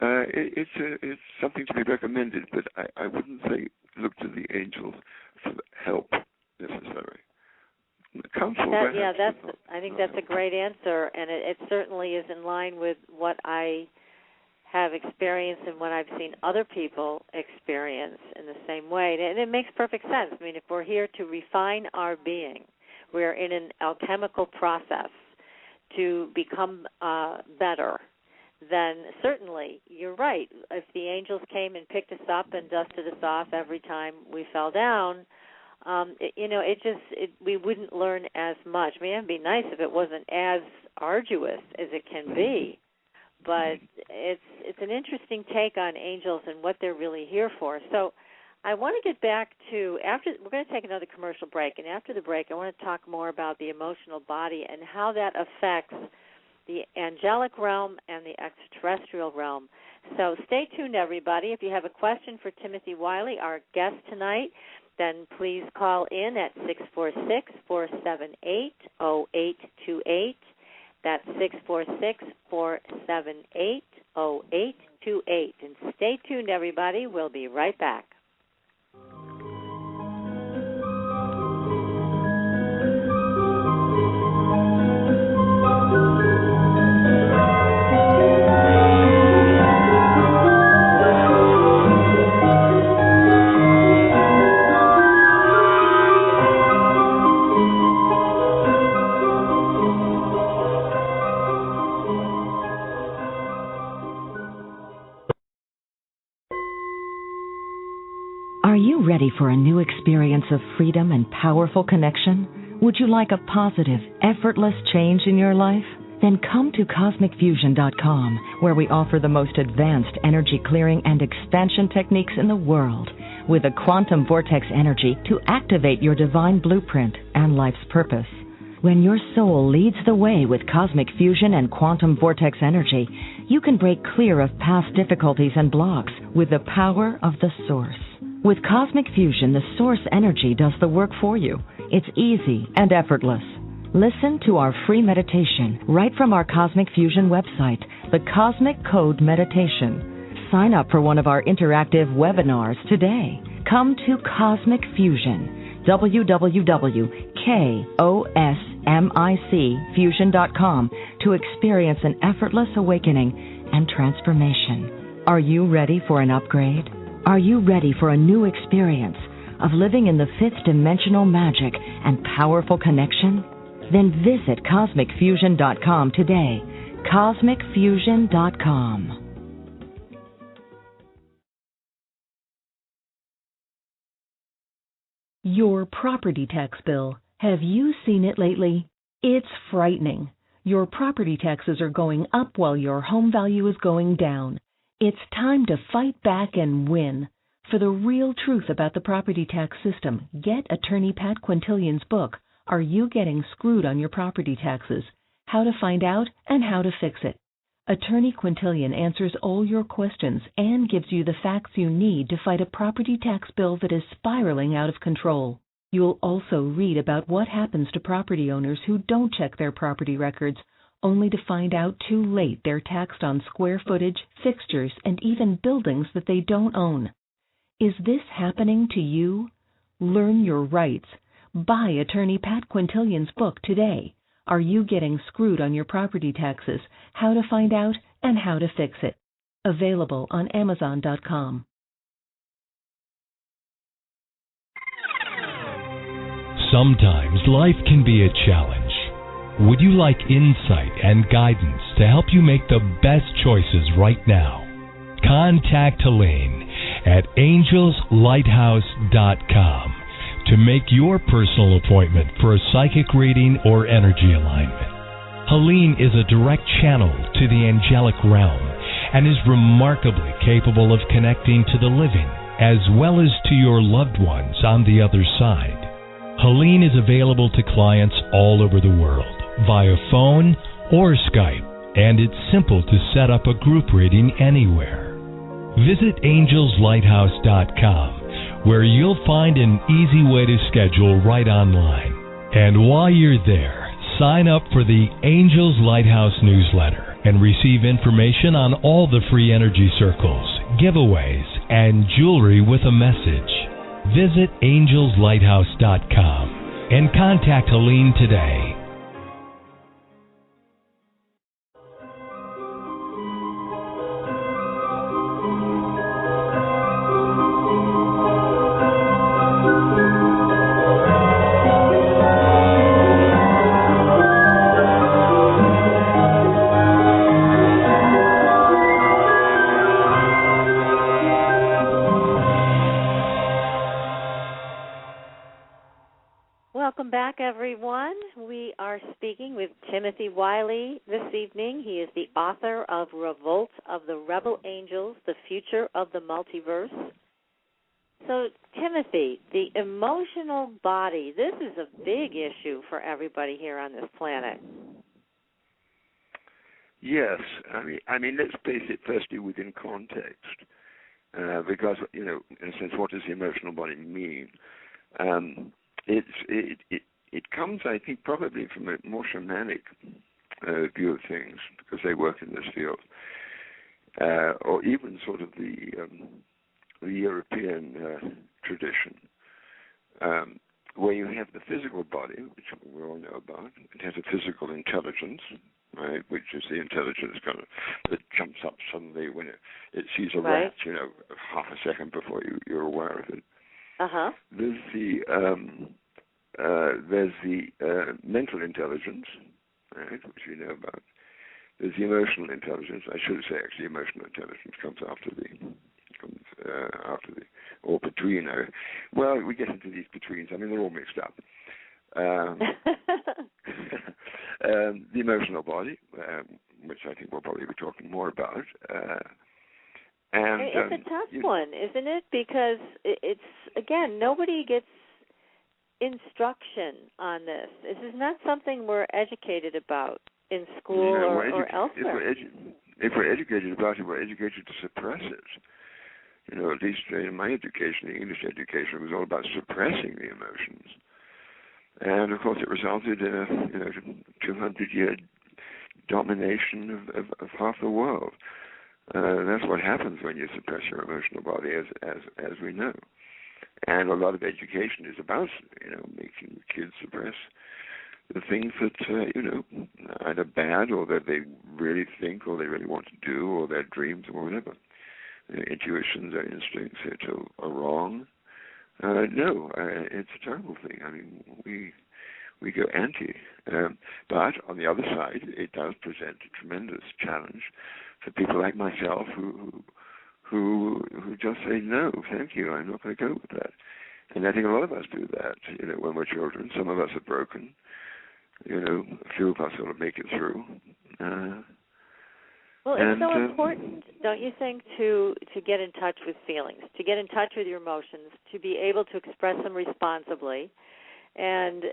It's something to be recommended, but I wouldn't say look to the angels for help necessarily. I think that's a great answer, and it certainly is in line with what I have experienced and what I've seen other people experience in the same way. And it makes perfect sense. I mean, if we're here to refine our being, we're in an alchemical process to become better, then certainly you're right. If the angels came and picked us up and dusted us off every time we fell down, we wouldn't learn as much. I mean, it'd be nice if it wasn't as arduous as it can be, but it's an interesting take on angels and what they're really here for. So I want to get back to, we're going to take another commercial break, and after the break I want to talk more about the emotional body and how that affects the angelic realm and the extraterrestrial realm. So stay tuned, everybody. If you have a question for Timothy Wyllie, our guest tonight, then please call in at 646-478-0828. That's 646-478-0828. And stay tuned, everybody. We'll be right back. Are you ready for a new experience of freedom and powerful connection? Would you like a positive, effortless change in your life? Then come to CosmicFusion.com, where we offer the most advanced energy clearing and expansion techniques in the world, with a quantum vortex energy to activate your divine blueprint and life's purpose. When your soul leads the way with cosmic fusion and quantum vortex energy, you can break clear of past difficulties and blocks with the power of the source. With Cosmic Fusion, the source energy does the work for you. It's easy and effortless. Listen to our free meditation right from our Cosmic Fusion website, the Cosmic Code Meditation. Sign up for one of our interactive webinars today. Come to Cosmic Fusion, www.KOSMICfusion.com, to experience an effortless awakening and transformation. Are you ready for an upgrade? Are you ready for a new experience of living in the fifth dimensional magic and powerful connection? Then visit CosmicFusion.com today. CosmicFusion.com. Your property tax bill. Have you seen it lately? It's frightening. Your property taxes are going up while your home value is going down. It's time to fight back and win. For the real truth about the property tax system, get attorney Pat Quintilian's book, Are You Getting Screwed on Your Property Taxes? How to Find Out and How to Fix It. Attorney Quintilian answers all your questions and gives you the facts you need to fight a property tax bill that is spiraling out of control. You'll also read about what happens to property owners who don't check their property records, only to find out too late they're taxed on square footage, fixtures, and even buildings that they don't own. Is this happening to you? Learn your rights. Buy attorney Pat Quintilian's book today. Are You Getting Screwed on Your Property Taxes? How to Find Out and How to Fix It. Available on Amazon.com. Sometimes life can be a challenge. Would you like insight and guidance to help you make the best choices right now? Contact Helene at angelslighthouse.com to make your personal appointment for a psychic reading or energy alignment. Helene is a direct channel to the angelic realm and is remarkably capable of connecting to the living as well as to your loved ones on the other side. Helene is available to clients all over the world via phone or Skype, and it's simple to set up a group reading anywhere. Visit angelslighthouse.com, where you'll find an easy way to schedule right online. And while you're there, sign up for the Angels Lighthouse newsletter and receive information on all the free energy circles, giveaways, and jewelry with a message. Visit angelslighthouse.com and contact Helene today. Welcome back, everyone. We are speaking with Timothy Wyllie this evening. He is the author of Revolt of the Rebel Angels, The Future of the Multiverse. So, Timothy, the emotional body, this is a big issue for everybody here on this planet. Yes. I mean, let's place it firstly within context, because, in a sense, what does the emotional body mean? It comes, I think, probably from a more shamanic view of things, because they work in this field, or even sort of the European tradition, where you have the physical body, which we all know about. It has a physical intelligence, right, which is the intelligence kind of that jumps up suddenly when it sees a rat, half a second before you're aware of it. Uh-huh. There's the mental intelligence, right, which we know about. There's the emotional intelligence. I should say, actually, emotional intelligence comes after the, or between. Well, we get into these betweens. I mean, they're all mixed up. The emotional body, which I think we'll probably be talking more about. And it's a tough one, isn't it? Because it's, again, nobody gets instruction on this. This is not something we're educated about in school or elsewhere. If we're educated about it, we're educated to suppress it. At least in my education, the English education, was all about suppressing the emotions. And, of course, it resulted in a 200-year domination of half the world. That's what happens when you suppress your emotional body, as we know. And a lot of education is about, making kids suppress the things that, either bad or that they really think or they really want to do or their dreams or whatever. Their intuitions, their instincts are wrong. No, it's a terrible thing. I mean, we go anti. But on the other side, it does present a tremendous challenge for people like myself who just say, no, thank you, I'm not going to go with that. And I think a lot of us do that, when we're children. Some of us are broken. A few of us sort of make it through. Well, it's so important, don't you think, to get in touch with feelings, to get in touch with your emotions, to be able to express them responsibly, and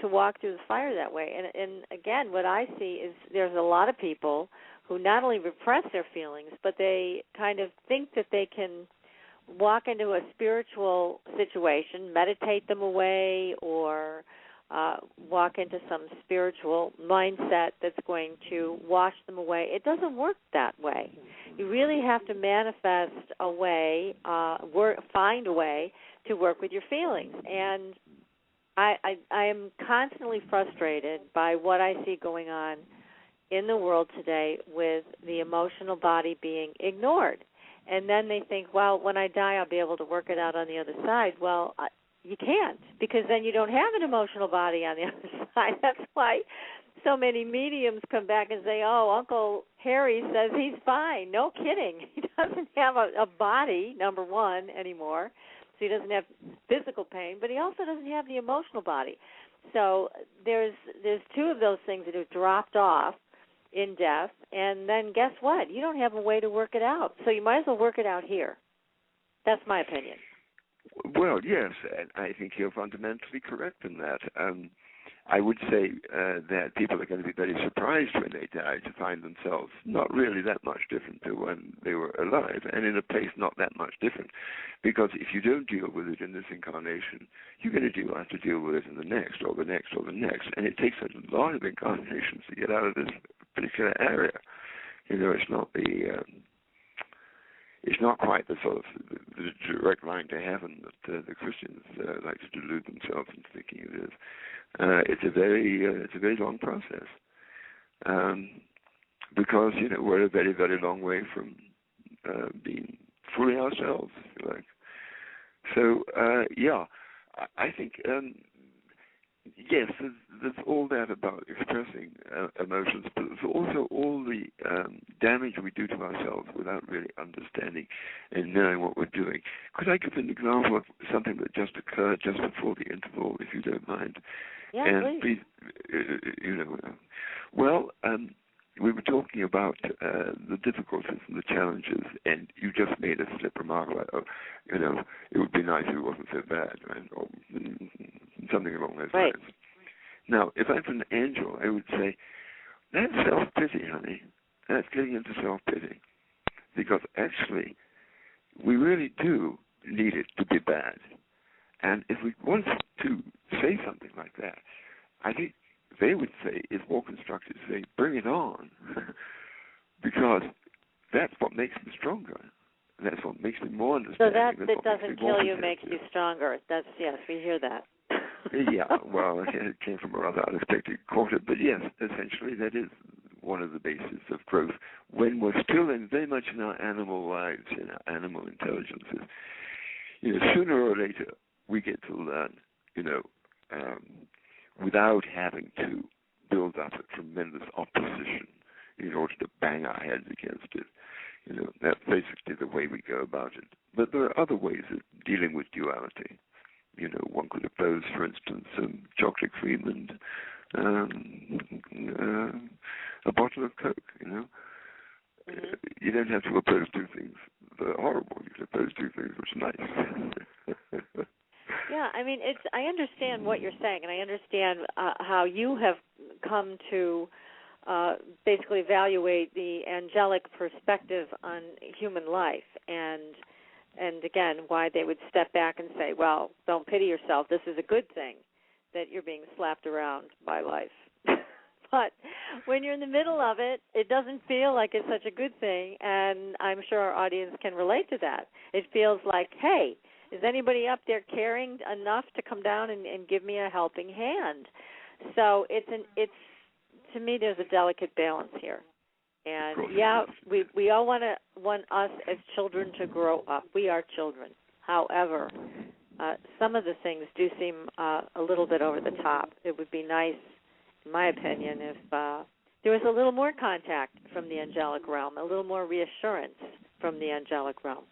to walk through the fire that way. And again, what I see is there's a lot of people who not only repress their feelings, but they kind of think that they can walk into a spiritual situation, meditate them away, or walk into some spiritual mindset that's going to wash them away. It doesn't work that way. You really have to manifest a way, find a way to work with your feelings. And I am constantly frustrated by what I see going on in the world today with the emotional body being ignored. And then they think, well, when I die, I'll be able to work it out on the other side. Well, you can't, because then you don't have an emotional body on the other side. That's why so many mediums come back and say, oh, Uncle Harry says he's fine. No kidding. He doesn't have a body, number one, anymore. So he doesn't have physical pain, but he also doesn't have the emotional body. So there's two of those things that have dropped off in death, and then guess what? You don't have a way to work it out. So you might as well work it out here. That's my opinion. Well, yes, and I think you're fundamentally correct in that. I would say that people are going to be very surprised when they die to find themselves not really that much different to when they were alive, and in a place not that much different. Because if you don't deal with it in this incarnation, you're going to have to deal with it in the next, or the next, or the next. And it takes a lot of incarnations to get out of this particular area. It's not it's not quite the sort of the direct line to heaven that the Christians like to delude themselves into thinking it is. It's a very long process, because we're a very, very long way from being fully ourselves, if you like. So I think yes, there's all that about expressing emotions, but there's also all the damage we do to ourselves without really understanding and knowing what we're doing. Could I give an example of something that just occurred just before the interval, if you don't mind? Yeah, and please. We were talking about the difficulties and the challenges, and you just made a flip remark about, it would be nice if it wasn't so bad, right? Or something along those lines. Now, if I'm an angel, I would say, that's self-pity, honey. That's getting into self-pity. Because actually, we really do need it to be bad. And if we want to say something like that, I think they would say, it's more constructive to say, bring it on. Because that's what makes me stronger. That's what makes me more understanding. So that doesn't kill you makes you stronger. Yes, we hear that. Yeah, well, it came from a rather unexpected quarter, but yes, essentially that is one of the bases of growth. When we're still very much in our animal lives, in our animal intelligences, sooner or later we get to learn, without having to build up a tremendous opposition in order to bang our heads against it. That's basically the way we go about it. But there are other ways of dealing with duality. One could oppose, for instance, chocolate cream and a bottle of Coke, Mm-hmm. You don't have to oppose two things that are horrible. You can oppose two things which are nice. Yeah, I mean, I understand what you're saying, and I understand how you have come to basically evaluate the angelic perspective on human life, and again, why they would step back and say, well, don't pity yourself. This is a good thing that you're being slapped around by life. But when you're in the middle of it, it doesn't feel like it's such a good thing, and I'm sure our audience can relate to that. It feels like, hey, is anybody up there caring enough to come down and give me a helping hand? So it's to me, there's a delicate balance here. And yeah, we all want us as children to grow up. We are children. However, some of the things do seem a little bit over the top. It would be nice, in my opinion, if there was a little more contact from the angelic realm, a little more reassurance from the angelic realm.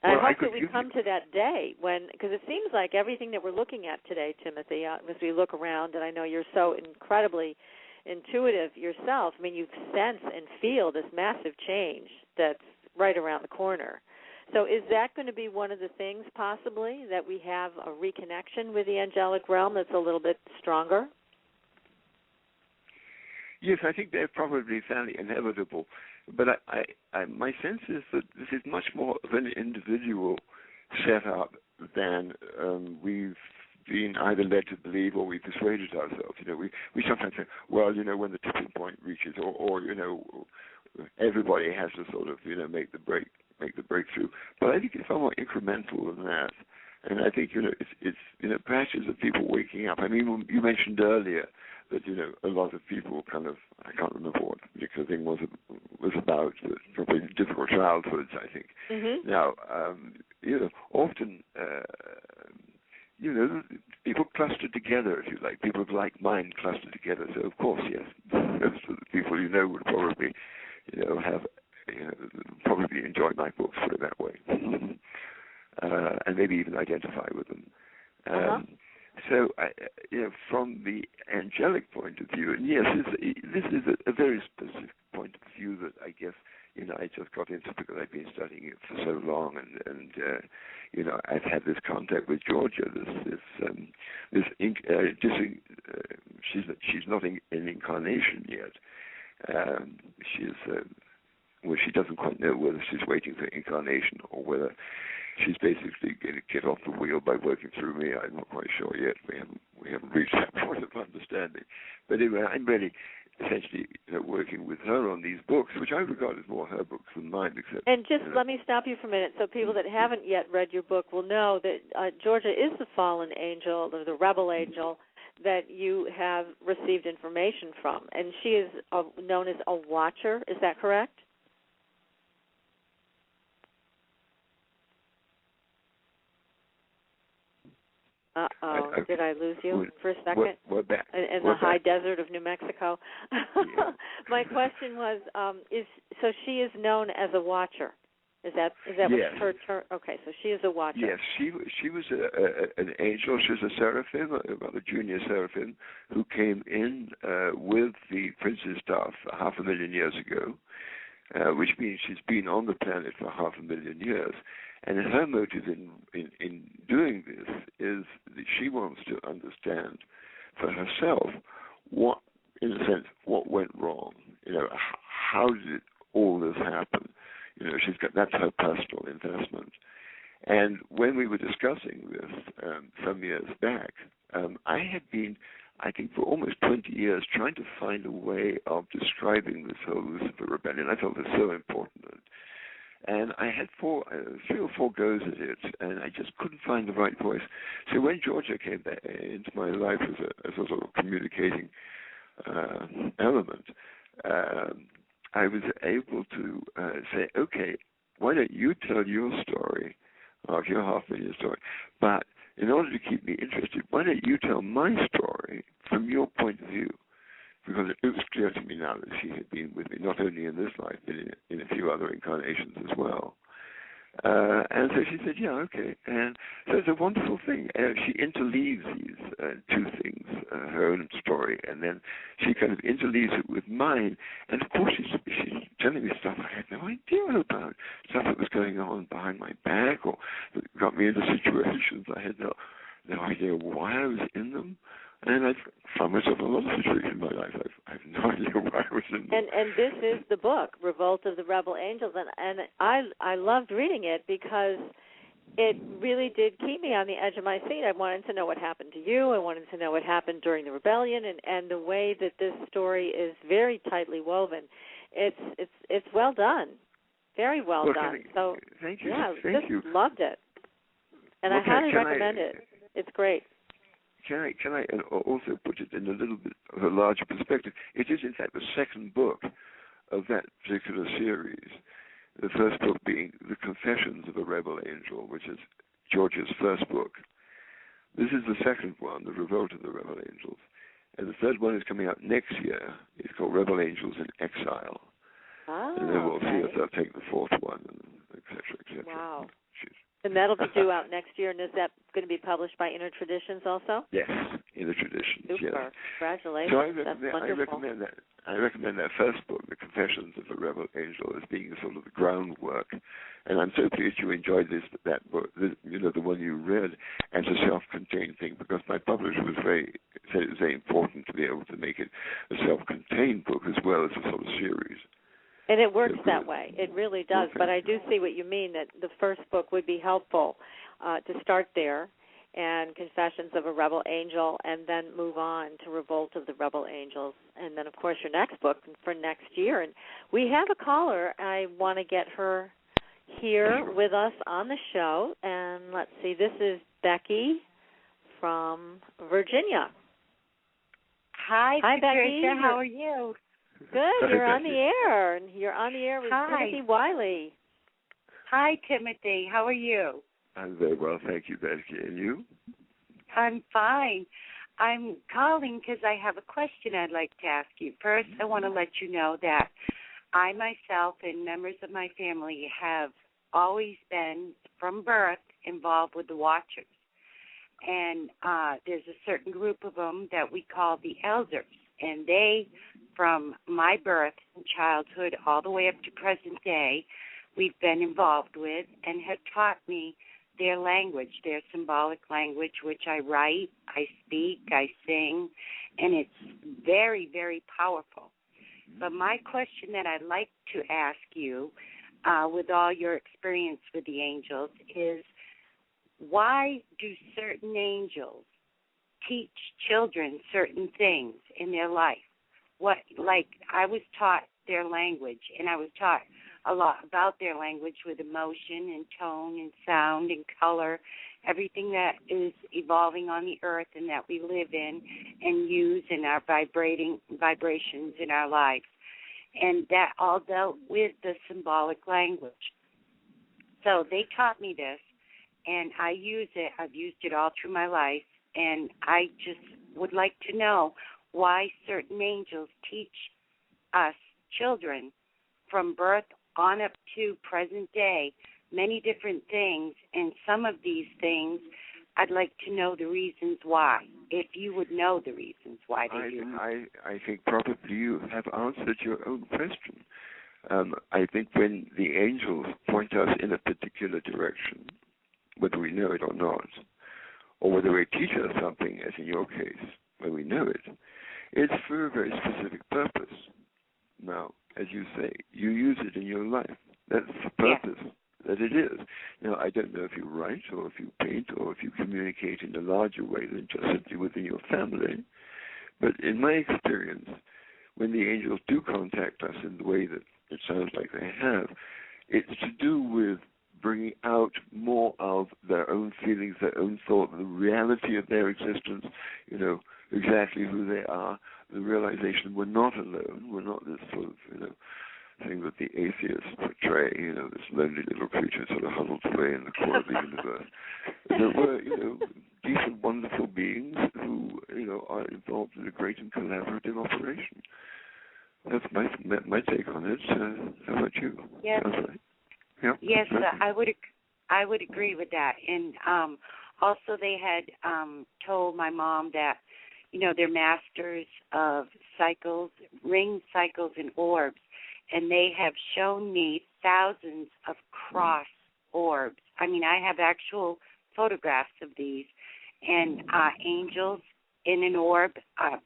And I hope that we come to that day because it seems like everything that we're looking at today, Timothy, as we look around, and I know you're so incredibly intuitive yourself. I mean, you sense and feel this massive change that's right around the corner. So is that going to be one of the things, possibly, that we have a reconnection with the angelic realm that's a little bit stronger? Yes, I think they're probably fairly inevitable. But my sense is that this is much more of an individual setup than we've been either led to believe or we persuaded ourselves. You know, we sometimes say, well, you know, when the tipping point reaches, or you know, everybody has to sort of, you know, make the breakthrough. But I think it's far more incremental than that. And I think, you know, it's you know, patches of people waking up. I mean, you mentioned earlier that, you know, a lot of people kind of, I can't remember what the particular thing was about, but probably difficult childhoods, I think. Mm-hmm. Now, you know, often, you know, people cluster together, if you like. People of like mind cluster together. So, of course, yes, most of the people you know would probably, you know, have, you know, probably enjoy my books, put it that way. And maybe even identify with them. So, you know, from the angelic point of view, and yes, this is a very specific point of view that I guess, you know, I just got into because I've been studying it for so long, and you know, I've had this contact with Georgia. She's not an incarnation yet. Well, she doesn't quite know whether she's waiting for incarnation or whether she's basically going to get off the wheel by working through me. I'm not quite sure yet. We haven't reached that point of understanding. But anyway, I'm really essentially, you know, working with her on these books, which I regard as more her books than mine. Except, and just let me stop you for a minute, so people that haven't yet read your book will know that Georgia is the fallen angel, or the rebel angel, that you have received information from, and she is known as a watcher. Is that correct? Uh-oh, did I lose you for a second? We're back. In the high desert of New Mexico. Yeah. My question was, so she is known as a watcher. Is that yes. what her term? Okay, so she is a watcher. Yes, she was an angel. She was a seraphim, a junior seraphim, who came in with the prince's staff 500,000 years ago, which means she's been on the planet for 500,000 years. And her motive in doing this is that she wants to understand for herself what, in a sense, what went wrong. You know, how did all this happen? You know, that's her personal investment. And when we were discussing this some years back, I had been, I think, for almost 20 years trying to find a way of describing this whole Lucifer rebellion. I felt it was so important. And I had 3 or 4 goes at it, and I just couldn't find the right voice. So when Georgia came back into my life as a sort of communicating element, I was able to say, okay, why don't you tell your story, of your 500,000 story, but in order to keep me interested, why don't you tell my story from your point of view? Because it was clear to me now that she had been with me, not only in this life, but in a few other incarnations as well. And so she said, yeah, okay. And so it's a wonderful thing. She interleaves these 2 things, her own story, and then she kind of interleaves it with mine. And of course, she's telling me stuff I had no idea about, stuff that was going on behind my back, or that got me into situations I had no idea why I was in them. And I've found myself in a lot of situations in my life. I have no idea why I was in them. And this is the book, Revolt of the Rebel Angels, and I loved reading it because it really did keep me on the edge of my seat. I wanted to know what happened to you. I wanted to know what happened during the rebellion, and the way that this story is very tightly woven. It's well done, very well done. So thank you. Yeah, thank you. Loved it, and I highly recommend it. It's great. Can I also put it in a little bit of a larger perspective? It is, in fact, the second book of that particular series. The first book being The Confessions of a Rebel Angel, which is Georgia's first book. This is the second one, The Revolt of the Rebel Angels. And the third one is coming out next year. It's called Rebel Angels in Exile. Oh, and then we'll okay. see if they'll take the fourth one, and et cetera, et cetera. Wow. And that'll be due out next year, and is that going to be published by Inner Traditions also? Yes, Inner Traditions, Super. yes. Congratulations. So That's wonderful. I recommend that first book, The Confessions of a Rebel Angel, as being sort of the groundwork. And I'm so pleased you enjoyed that book, the one you read, as a self-contained thing, because my publisher said it was very important to be able to make it a self-contained book as well as a sort of series. And it works that way. It really does. Okay. But I do see what you mean, that the first book would be helpful to start there, and Confessions of a Rebel Angel, and then move on to Revolt of the Rebel Angels. And then, of course, your next book for next year. And we have a caller. I want to get her here with us on the show. And let's see, this is Becky from Virginia. Hi, Patricia. Becky. How are you? Good. You're on the air. And you're on the air with Timothy Wyllie. Hi, Timothy. How are you? I'm very well, thank you, Becky. And you? I'm fine. I'm calling because I have a question I'd like to ask you. First, I want to let you know that I myself and members of my family have always been, from birth, involved with the Watchers. And there's a certain group of them that we call the Elders. And they, from my birth and childhood all the way up to present day, we've been involved with and have taught me their language, their symbolic language, which I write, I speak, I sing, and it's very, very powerful. But my question that I'd like to ask you, with all your experience with the angels, is why do certain angels teach children certain things in their life? Like I was taught their language, and I was taught a lot about their language with emotion and tone and sound and color, everything that is evolving on the earth and that we live in and use in our vibrations in our lives. And that all dealt with the symbolic language. So they taught me this, and I use it. I've used it all through my life, and I just would like to know why certain angels teach us children from birth on up to present day many different things, and some of these things I'd like to know the reasons why, if you would know the reasons why they do. I think probably you have answered your own question. I think when the angels point us in a particular direction, whether we know it or not, or whether they teach us something, as in your case, when we know it, it's for a very specific purpose. Now, as you say, you use it in your life. That's the purpose that it is. Now, I don't know if you write or if you paint or if you communicate in a larger way than just simply within your family, but in my experience, when the angels do contact us in the way that it sounds like they have, it's to do with bringing out more of their own feelings, their own thought, the reality of their existence, exactly who they are, the realization we're not alone, we're not this sort of, thing that the atheists portray, this lonely little creature sort of huddled away in the core of the universe. That we're, decent, wonderful beings who, are involved in a great and collaborative operation. That's my take on it. How about you? Yes. Right. Yeah. Yes, I would agree with that. And also they had told my mom that, they're masters of cycles, ring cycles, and orbs. And they have shown me thousands of cross orbs. I mean, I have actual photographs of these. And angels in an orb,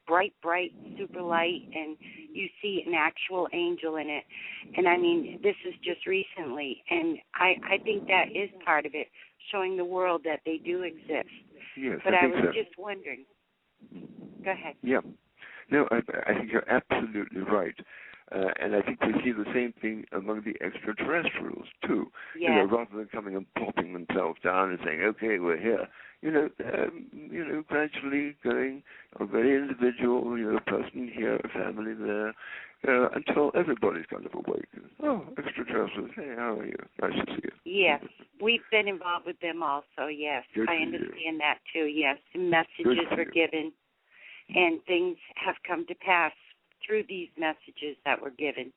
bright, super light, and you see an actual angel in it. And, I mean, this is just recently. And I think that is part of it, showing the world that they do exist. Yes, but I was think so. just wondering. Go ahead. Yeah. No, I think you're absolutely right. And I think we see the same thing among the extraterrestrials, too. Yes. Rather than coming and popping themselves down and saying, okay, we're here. Gradually going a very individual, person here, a family there, until everybody's kind of awakened. Oh, extraterrestrials, hey, how are you? Nice to see you. Yes, we've been involved with them also, yes. Good I understand that, too, yes. And messages were given, and things have come to pass through these messages that were given.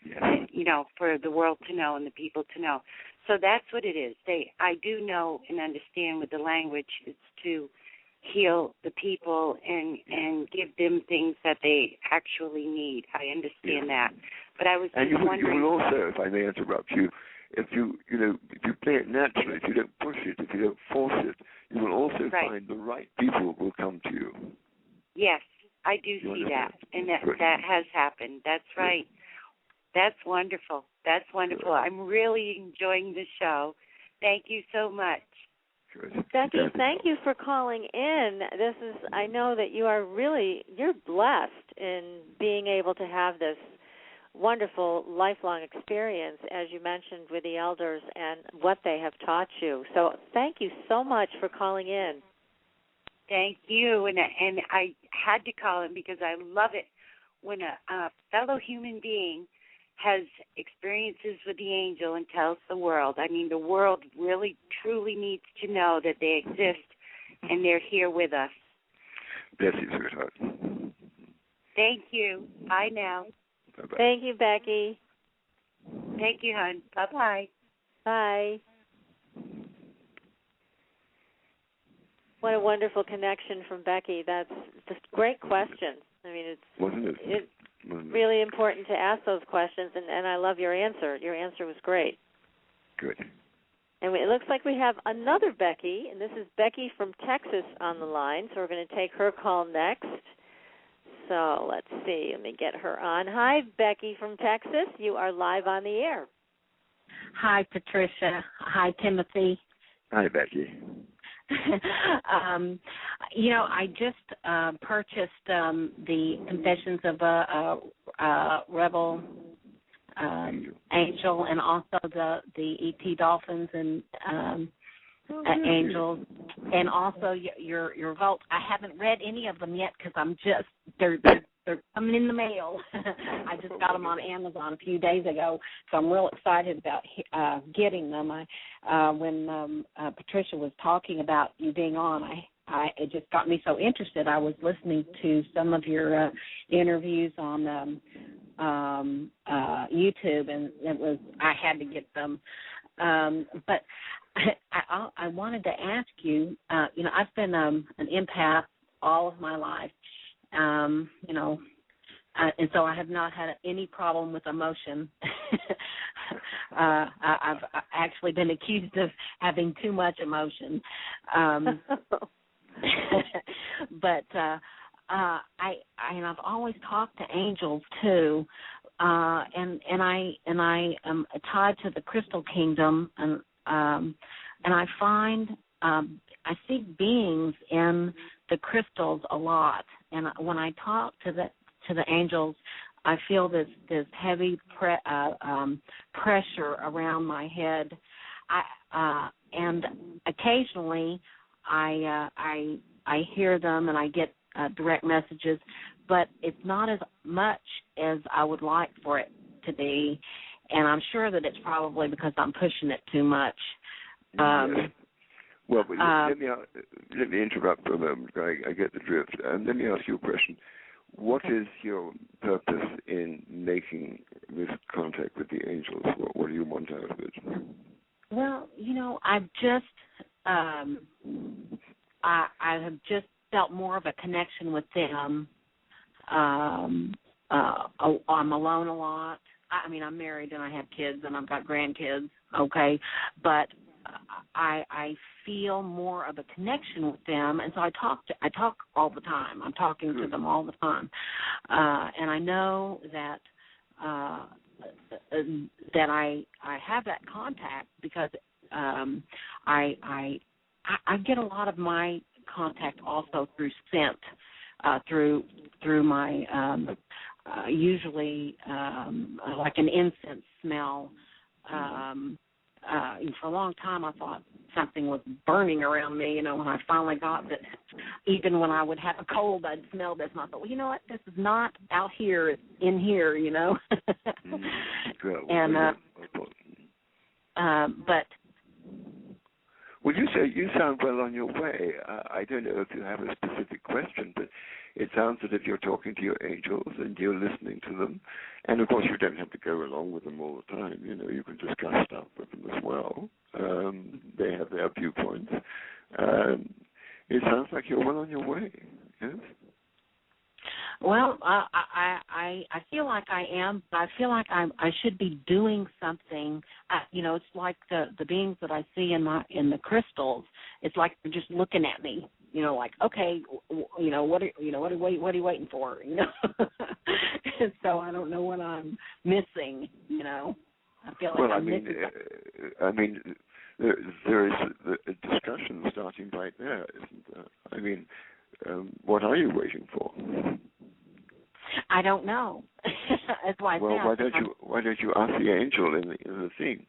and, for the world to know and the people to know. So that's what it is. I do know and understand with the language, it's to heal the people and give them things that they actually need. I understand that. But I was just wondering. You will also, if I may interrupt you, if you play it naturally, if you don't push it, if you don't force it, you will also find the right people will come to you. Yes, I do see that, and that has happened. That's right. That's wonderful. That's wonderful. I'm really enjoying the show. Thank you so much. Good. Becky, thank you for calling in. I know that you're blessed in being able to have this wonderful lifelong experience, as you mentioned, with the elders and what they have taught you. So thank you so much for calling in. Thank you. And I had to call in because I love it when a fellow human being has experiences with the angel and tells the world. I mean, the world really, truly needs to know that they exist and they're here with us. Bless you, sweetheart. Thank you. Bye now. Bye-bye. Thank you, Becky. Thank you, hon. Bye-bye. Bye. What a wonderful connection from Becky. That's just great questions. I mean, it's really important to ask those questions, and I love your answer. Your answer was great. Good. And it looks like we have another Becky, and this is Becky from Texas on the line, so we're going to take her call next. So let's see. Let me get her on. Hi, Becky from Texas. You are live on the air. Hi, Patricia. Hi, Timothy. Hi, Becky. I just purchased the Confessions of a Rebel Angel, and also the E.T. Dolphins and Angels, and also your Revolt. I haven't read any of them yet because they're coming in the mail. I just got them on Amazon a few days ago, so I'm real excited about getting them. When Patricia was talking about you being on, it just got me so interested. I was listening to some of your interviews on YouTube, and I had to get them. But I wanted to ask you. I've been an empath all of my life. And so I have not had any problem with emotion. I've actually been accused of having too much emotion. But I've always talked to angels too, and I am tied to the crystal kingdom, and I find I see beings in the crystals a lot, and when I talk to the angels, I feel this heavy pressure around my head. And occasionally I hear them and I get direct messages, but it's not as much as I would like for it to be, and I'm sure that it's probably because I'm pushing it too much. Well, but let me interrupt for a moment. I get the drift. Let me ask you a question. What is your purpose in making this contact with the angels? What do you want out of it? Well, I've just I have just felt more of a connection with them. I'm alone a lot. I mean, I'm married and I have kids and I've got grandkids, okay? But I feel more of a connection with them, and so I talk all the time. I'm talking to them all the time, and I know that I have that contact because I get a lot of my contact also through scent, through my usually like an incense smell. For a long time, I thought something was burning around me, when I finally got that. Even when I would have a cold, I'd smell this, and I thought, well, you know what, this is not out here, it's in here, And, but... Well, you sound well on your way. I don't know if you have a specific question, but it sounds as if you're talking to your angels and you're listening to them. And of course, you don't have to go along with them all the time. You know, you can discuss stuff with them as well. They have their viewpoints. It sounds like you're well on your way. Yes. Well, I feel like I am, but I feel like I should be doing something. It's like the beings that I see in the crystals. It's like they're just looking at me. Like, okay, what are you waiting for? And so I don't know what I'm missing. I feel like I'm missing. I mean, there is a discussion starting right there, isn't there? I mean, what are you waiting for? I don't know. That's why. Well, why don't you ask the angel in the thing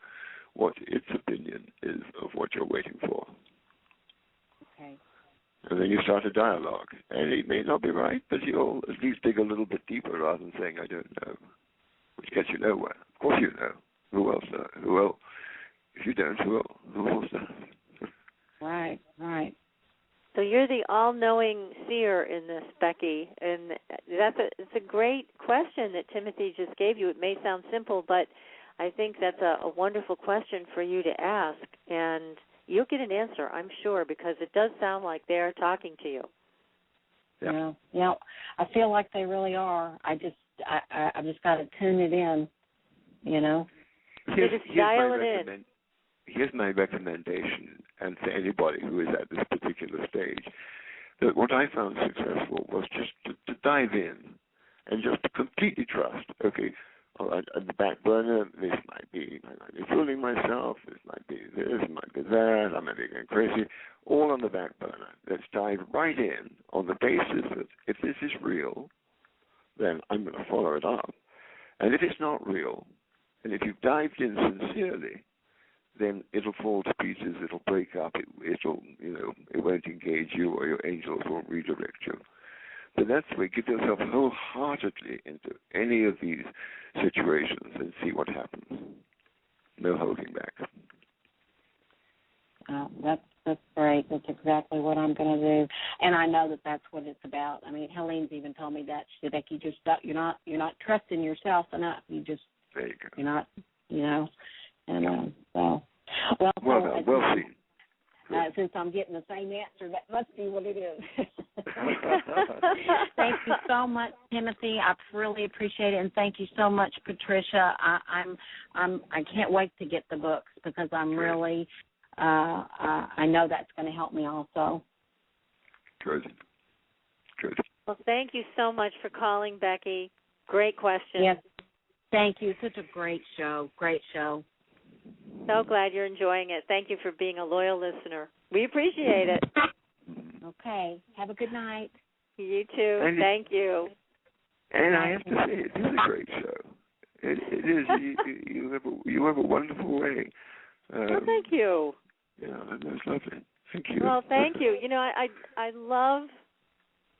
what its opinion is of what you're waiting for? Okay. And then you start a dialogue, and it may not be right, but you'll at least dig a little bit deeper rather than saying I don't know, which gets you nowhere. Of course you know. Who else knows? Who else? If you don't, who else knows? Right. So you're the all-knowing seer in this, Becky, and it's a great question that Timothy just gave you. It may sound simple, but I think that's a wonderful question for you to ask, and you'll get an answer, I'm sure, because it does sound like they're talking to you. Yeah. I feel like they really are. I just got to tune it in, Just dial it in. Here's my recommendation, and for anybody who is at this particular stage, that what I found successful was just to dive in and just to completely trust. Okay, all right, at the back burner, I might be fooling myself, this might be that, I might be going crazy, all on the back burner. Let's dive right in on the basis that if this is real, then I'm going to follow it up. And if it's not real, and if you've dived in sincerely, then it'll fall to pieces, it'll break up, it won't engage you, or your angels won't redirect you. But that's the way, give yourself wholeheartedly into any of these situations and see what happens. No holding back. That's great. That's exactly what I'm going to do, and I know that that's what it's about. I mean, Helene's even told me that. She said, "Becky, you're not trusting yourself enough. There you go. You're not, and so." Well seen. Since I'm getting the same answer, that must be what it is. Thank you so much, Timothy. I really appreciate it, and thank you so much, Patricia. I can't wait to get the books because I'm really. I know that's going to help me also. Good. Well, thank you so much for calling, Becky. Great question. Yes. Thank you. Such a great show. So glad you're enjoying it. Thank you for being a loyal listener. We appreciate it. Okay. Have a good night. You too. Thank you. And I have to say, it is a great show. It is. You have a wonderful way. Well, thank you. Yeah, that's lovely. Thank you. Well, thank you. I love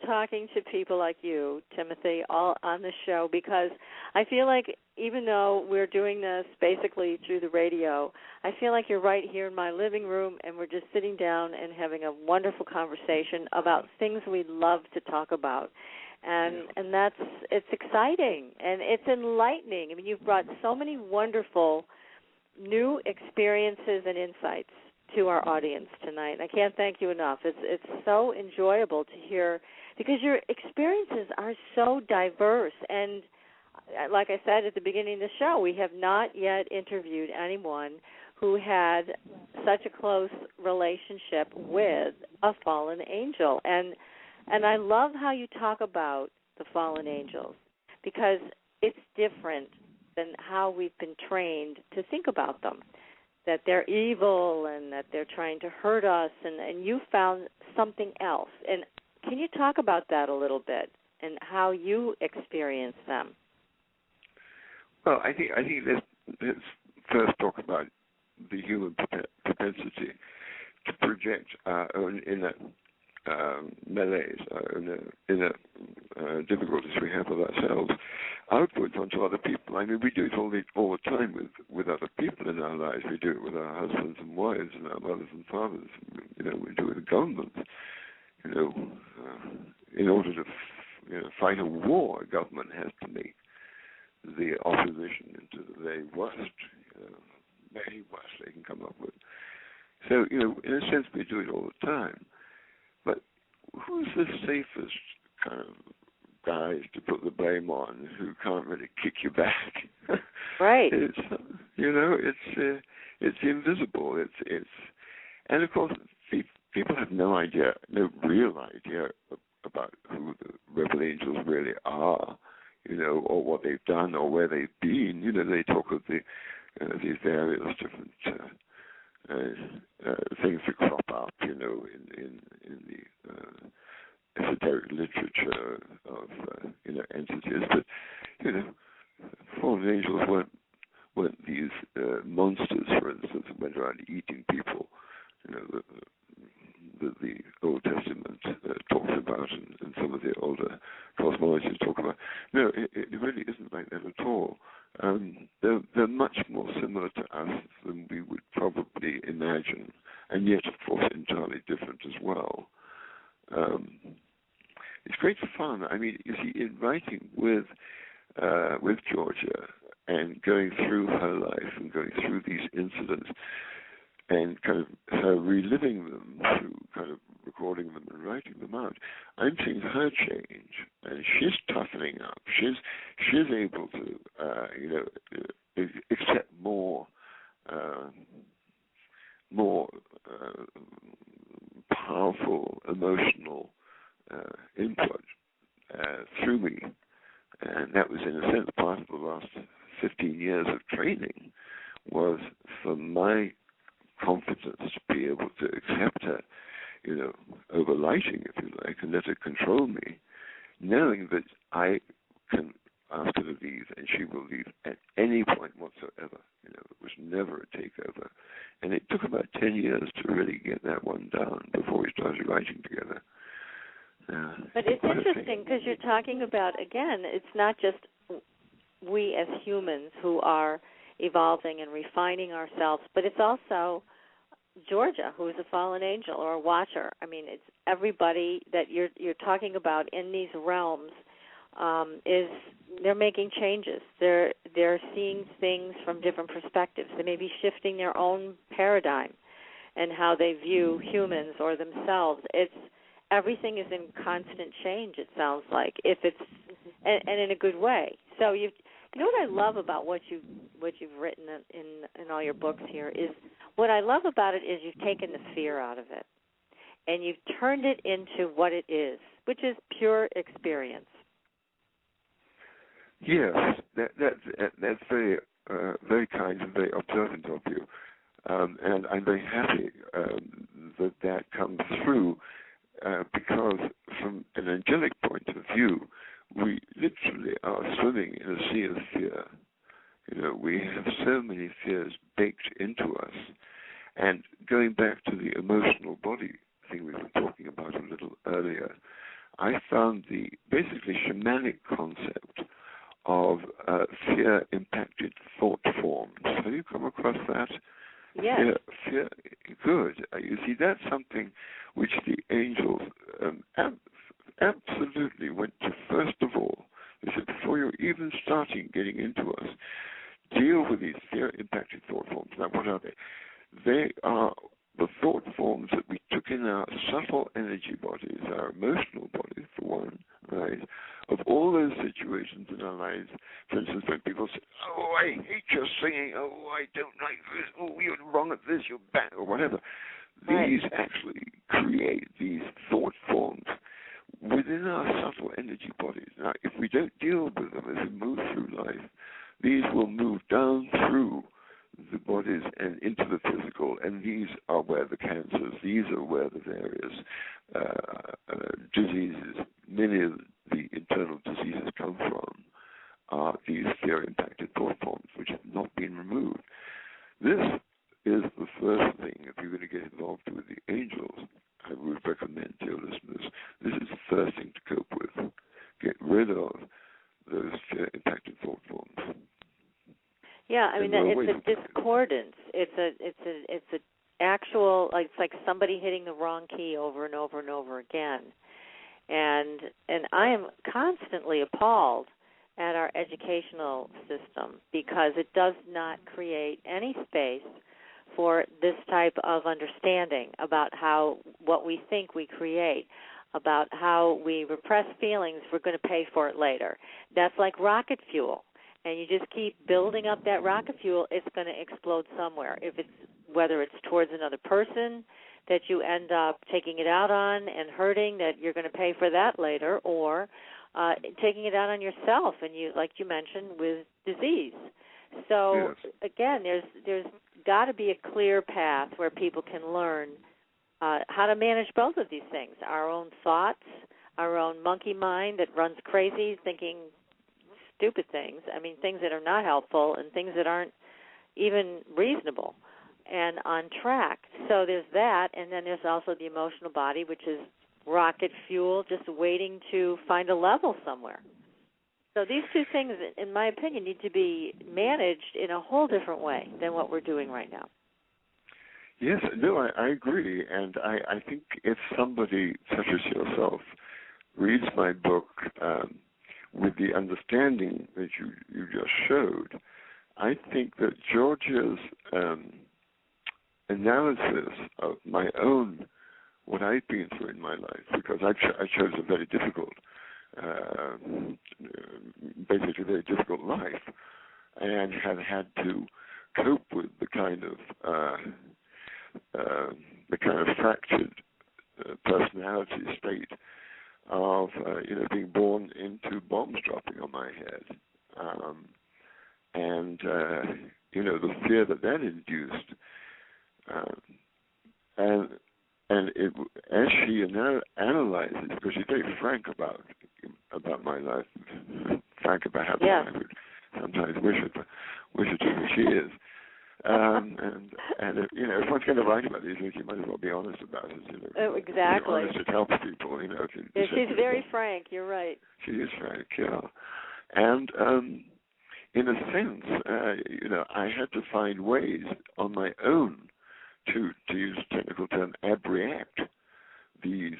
talking to people like you, Timothy, all on the show, because I feel like even though we're doing this basically through the radio, I feel like you're right here in my living room and we're just sitting down and having a wonderful conversation about things we love to talk about. And it's exciting and it's enlightening. I mean, you've brought so many wonderful new experiences and insights to our audience tonight. I can't thank you enough. It's so enjoyable to hear because your experiences are so diverse. And like I said at the beginning of the show, we have not yet interviewed anyone who had such a close relationship with a fallen angel. And I love how you talk about the fallen angels because it's different than how we've been trained to think about them, that they're evil and that they're trying to hurt us, and you found something else. And can you talk about that a little bit and how you experience them? Well, I think let's first talk about the human propensity to project our own inner malaise, our own inner difficulties we have with ourselves. Our outwards onto other people. I mean, we do it all the time with other people in our lives. We do it with our husbands and wives and our mothers and fathers. We do it with the government. In order to fight a war, a government has to make the opposition into the very worst they can come up with. So, in a sense, we do it all the time. But who's the safest kind of guys to put the blame on who can't really kick you back? Right. It's it's invisible. It's and of course people have no real idea about who the rebel angels really are, or what they've done or where they've been. They talk of these various different things that crop up, in the esoteric literature of entities, but fallen angels weren't these monsters, for instance, that went around eating people, that the Old Testament talks about, and some of the older cosmologists talk about. No, it really isn't like that at all. They're much more similar to us than we would probably imagine, and yet, of course, entirely different as well. It's great fun. I mean, you see, in writing with Georgia and going through her life and going through these incidents and kind of her reliving them through kind of recording them and writing them out, I'm seeing her change, and she's toughening up. She's able to accept more powerful emotional input through me, and that was in a sense part of the last 15 years of training, was for my confidence to be able to accept her, overlighting, if you like, and let her control me, knowing that I can ask her to leave and she will leave at any point whatsoever. It was never a takeover. And it took about 10 years to really get that one down before we started writing together. But it's interesting because you're talking about, again, it's not just we as humans who are evolving and refining ourselves, but it's also Georgia, who is a fallen angel or a watcher. I mean, it's everybody that you're talking about in these realms. They're making changes. They're seeing things from different perspectives. They may be shifting their own paradigm and how they view humans or themselves. Everything is in constant change, it sounds like, and in a good way. So you know what I love about what you've written in all your books here is, what I love about it is you've taken the fear out of it and you've turned it into what it is, which is pure experience. Yes, that's very very kind and very observant of you, and I'm very happy that comes through. Because from an angelic point of view, we literally are swimming in a sea of fear. We have so many fears baked into us. And going back to the emotional body thing we were talking about a little earlier, I found the basically shamanic concept of fear-impacted thought forms. Have you come across that? Yes. Fear, good. You see, that's something which the angels absolutely went to first of all. They said, before you're even starting getting into us, deal with these fear-impacted thought forms. Now, what are they? They are the thought forms that we took in our subtle energy bodies, our emotional bodies, for one, right, of all those situations in our lives. For instance, when people say, oh, I hate your singing, oh, I don't like this, oh, you're wrong at this, you're bad, or whatever. Right. These actually create these thought forms within our subtle energy bodies. Now, if we don't deal with them as we move through life, these will move down through the bodies and into the physical, and these are where the cancers, these are where the various diseases, many of the internal diseases come from, are these fear-impacted thought forms which have not been removed. This is the first thing, if you're going to get involved with the angels, I would recommend to your listeners, this is the first thing to cope with. Get rid of those impacted thought forms. Yeah, I mean it's a discordance. It's a actual, like, it's like somebody hitting the wrong key over and over and over again. And I am constantly appalled at our educational system because it does not create any space for this type of understanding about what we think we create, about how we repress feelings, we're going to pay for it later. That's like rocket fuel. And you just keep building up that rocket fuel, it's going to explode somewhere. Whether it's towards another person that you end up taking it out on and hurting, that you're going to pay for that later, or taking it out on yourself, and you, like you mentioned, with disease. So again, there's got to be a clear path where people can learn how to manage both of these things: our own thoughts, our own monkey mind that runs crazy, thinking stupid things. I mean, things that are not helpful and things that aren't even reasonable and on track. So there's that, and then there's also the emotional body, which is rocket fuel, just waiting to find a level somewhere. So these two things, in my opinion, need to be managed in a whole different way than what we're doing right now. Yes, no, I agree, and I think if somebody such as yourself reads my book with the understanding that you just showed, I think that Georgia's analysis of my own, what I've been through in my life, because I chose a very difficult, basically very difficult life, and have had to cope with the kind of fractured personality state of being born into bombs dropping on my head, and the fear that induced, and it, as she analyzes, because she's very frank about my life, frank about how I would sometimes wish it to be she is. And if one's going to write about these things, you might as well be honest about it. Exactly. Be honest, it helps people. She's very frank. You're right. She is frank, yeah. And in a sense, I had to find ways on my own to use a technical term, abreact these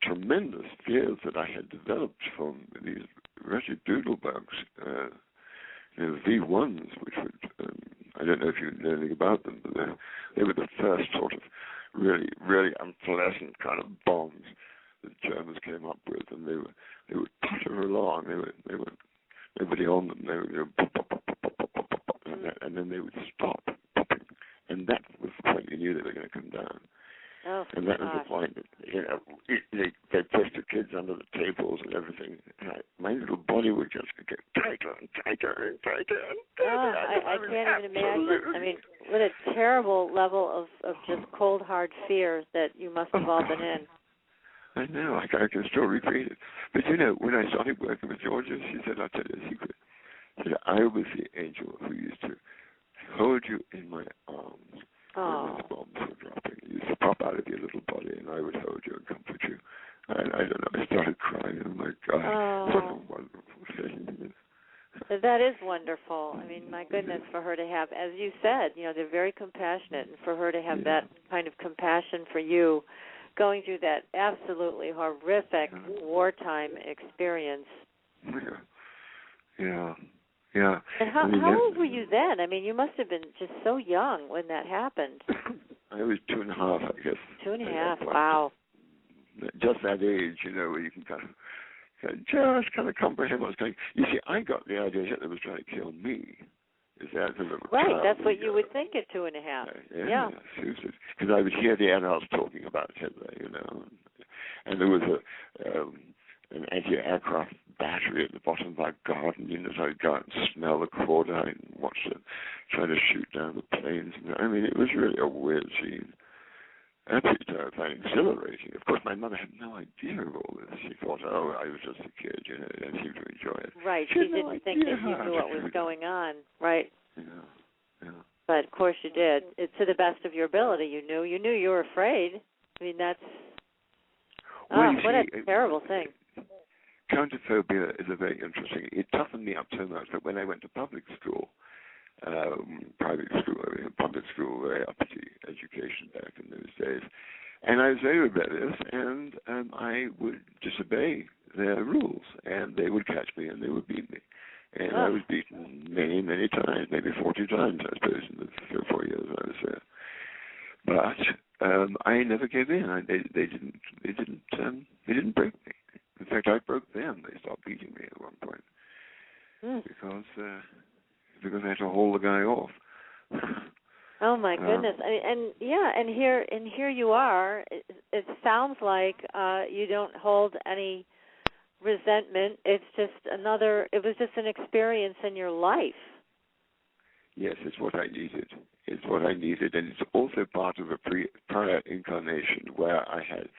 tremendous fears that I had developed from these wretched doodlebugs, V1s, which would, I don't know if you know anything about them, but they were the first sort of really, really unpleasant kind of bombs that the Germans came up with, and they would putter along. They were nobody on them. They would pop, pop, pop, pop, pop, pop, pop, and then they would stop popping, and that was the point you knew they were going to come down. Oh, and that was the point that, they pushed the kids under the tables and everything. And my little body would just get tighter and tighter and tighter and tighter. I can't even imagine. I mean, what a terrible level of just cold, hard fear that you must have all been in. I know. I can still repeat it. But, when I started working with Georgia, she said, I'll tell you a secret. She said, I was the angel who used to hold you in my arms when the bombs were dropping. You used to pop out of your little body, and I would hold you and comfort you. And I don't know, I started crying. Oh, my God. What a wonderful thing. That is wonderful. I mean, my goodness, for her to have, as you said, they're very compassionate, and for her to have that kind of compassion for you going through that absolutely horrific wartime experience. Yeah. And how old were you then? I mean, you must have been just so young when that happened. I was 2.5, I guess. 2.5, wow. Just that age, where you can kind of comprehend what's going on. You see, I got the idea Hitler was trying to kill me. Right, that's what you would think at 2.5. Yeah. Because I would hear the adults talking about Hitler, and there was an anti-aircraft battery at the bottom of our garden, so I'd go out and smell the cordite and watch them trying to shoot down the planes. I mean, it was really a weird scene. Absolutely terrifying, exhilarating. Of course, my mother had no idea of all this. She thought, I was just a kid, and seemed to enjoy it. Right, she didn't think that you knew what was going on, right? Yeah. But, of course, you did. It's to the best of your ability. You knew you were afraid. I mean, that's... what a terrible thing. counterphobia is a very interesting. It toughened me up so much that when I went to public school, public school, very uppity education back in those days, and I was very rebellious, and I would disobey their rules, and they would catch me and they would beat me. And I was beaten many, many times, maybe 40 times, I suppose, in the 3 or 4 years I was there. But I never gave in. They didn't break me. In fact, I broke them. They stopped beating me at one point because I had to hold the guy off. Oh my goodness! And here you are. It sounds like you don't hold any resentment. It was just an experience in your life. Yes, it's what I needed. And it's also part of a prior incarnation where I had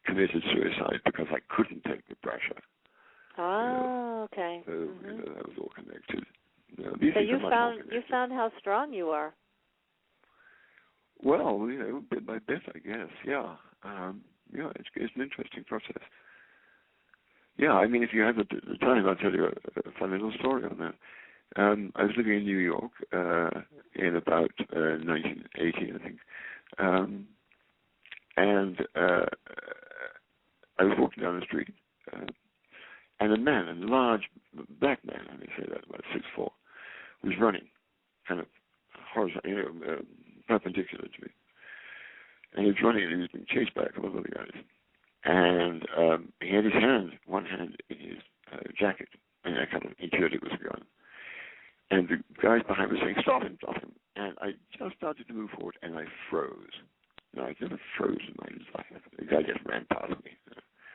committed suicide because I couldn't take the pressure. Oh, okay. So that was all connected. So you found how strong you are. Well, bit by bit, I guess. Yeah. It's an interesting process. Yeah, I mean, if you have the time, I'll tell you a fun little story on that. I was living in New York in about 1980, I think. And I was walking down the street, and a man, a large black man, I may say that, about 6'4", was running, kind of horizontal, perpendicular to me. And he was running, and he was being chased by a couple of other guys. And he had one hand in his jacket, and I kind of intuited it was a gun. And the guys behind me were saying, stop him. And I just started to move forward, and I froze. No, I never froze in my life. The guy just ran past me.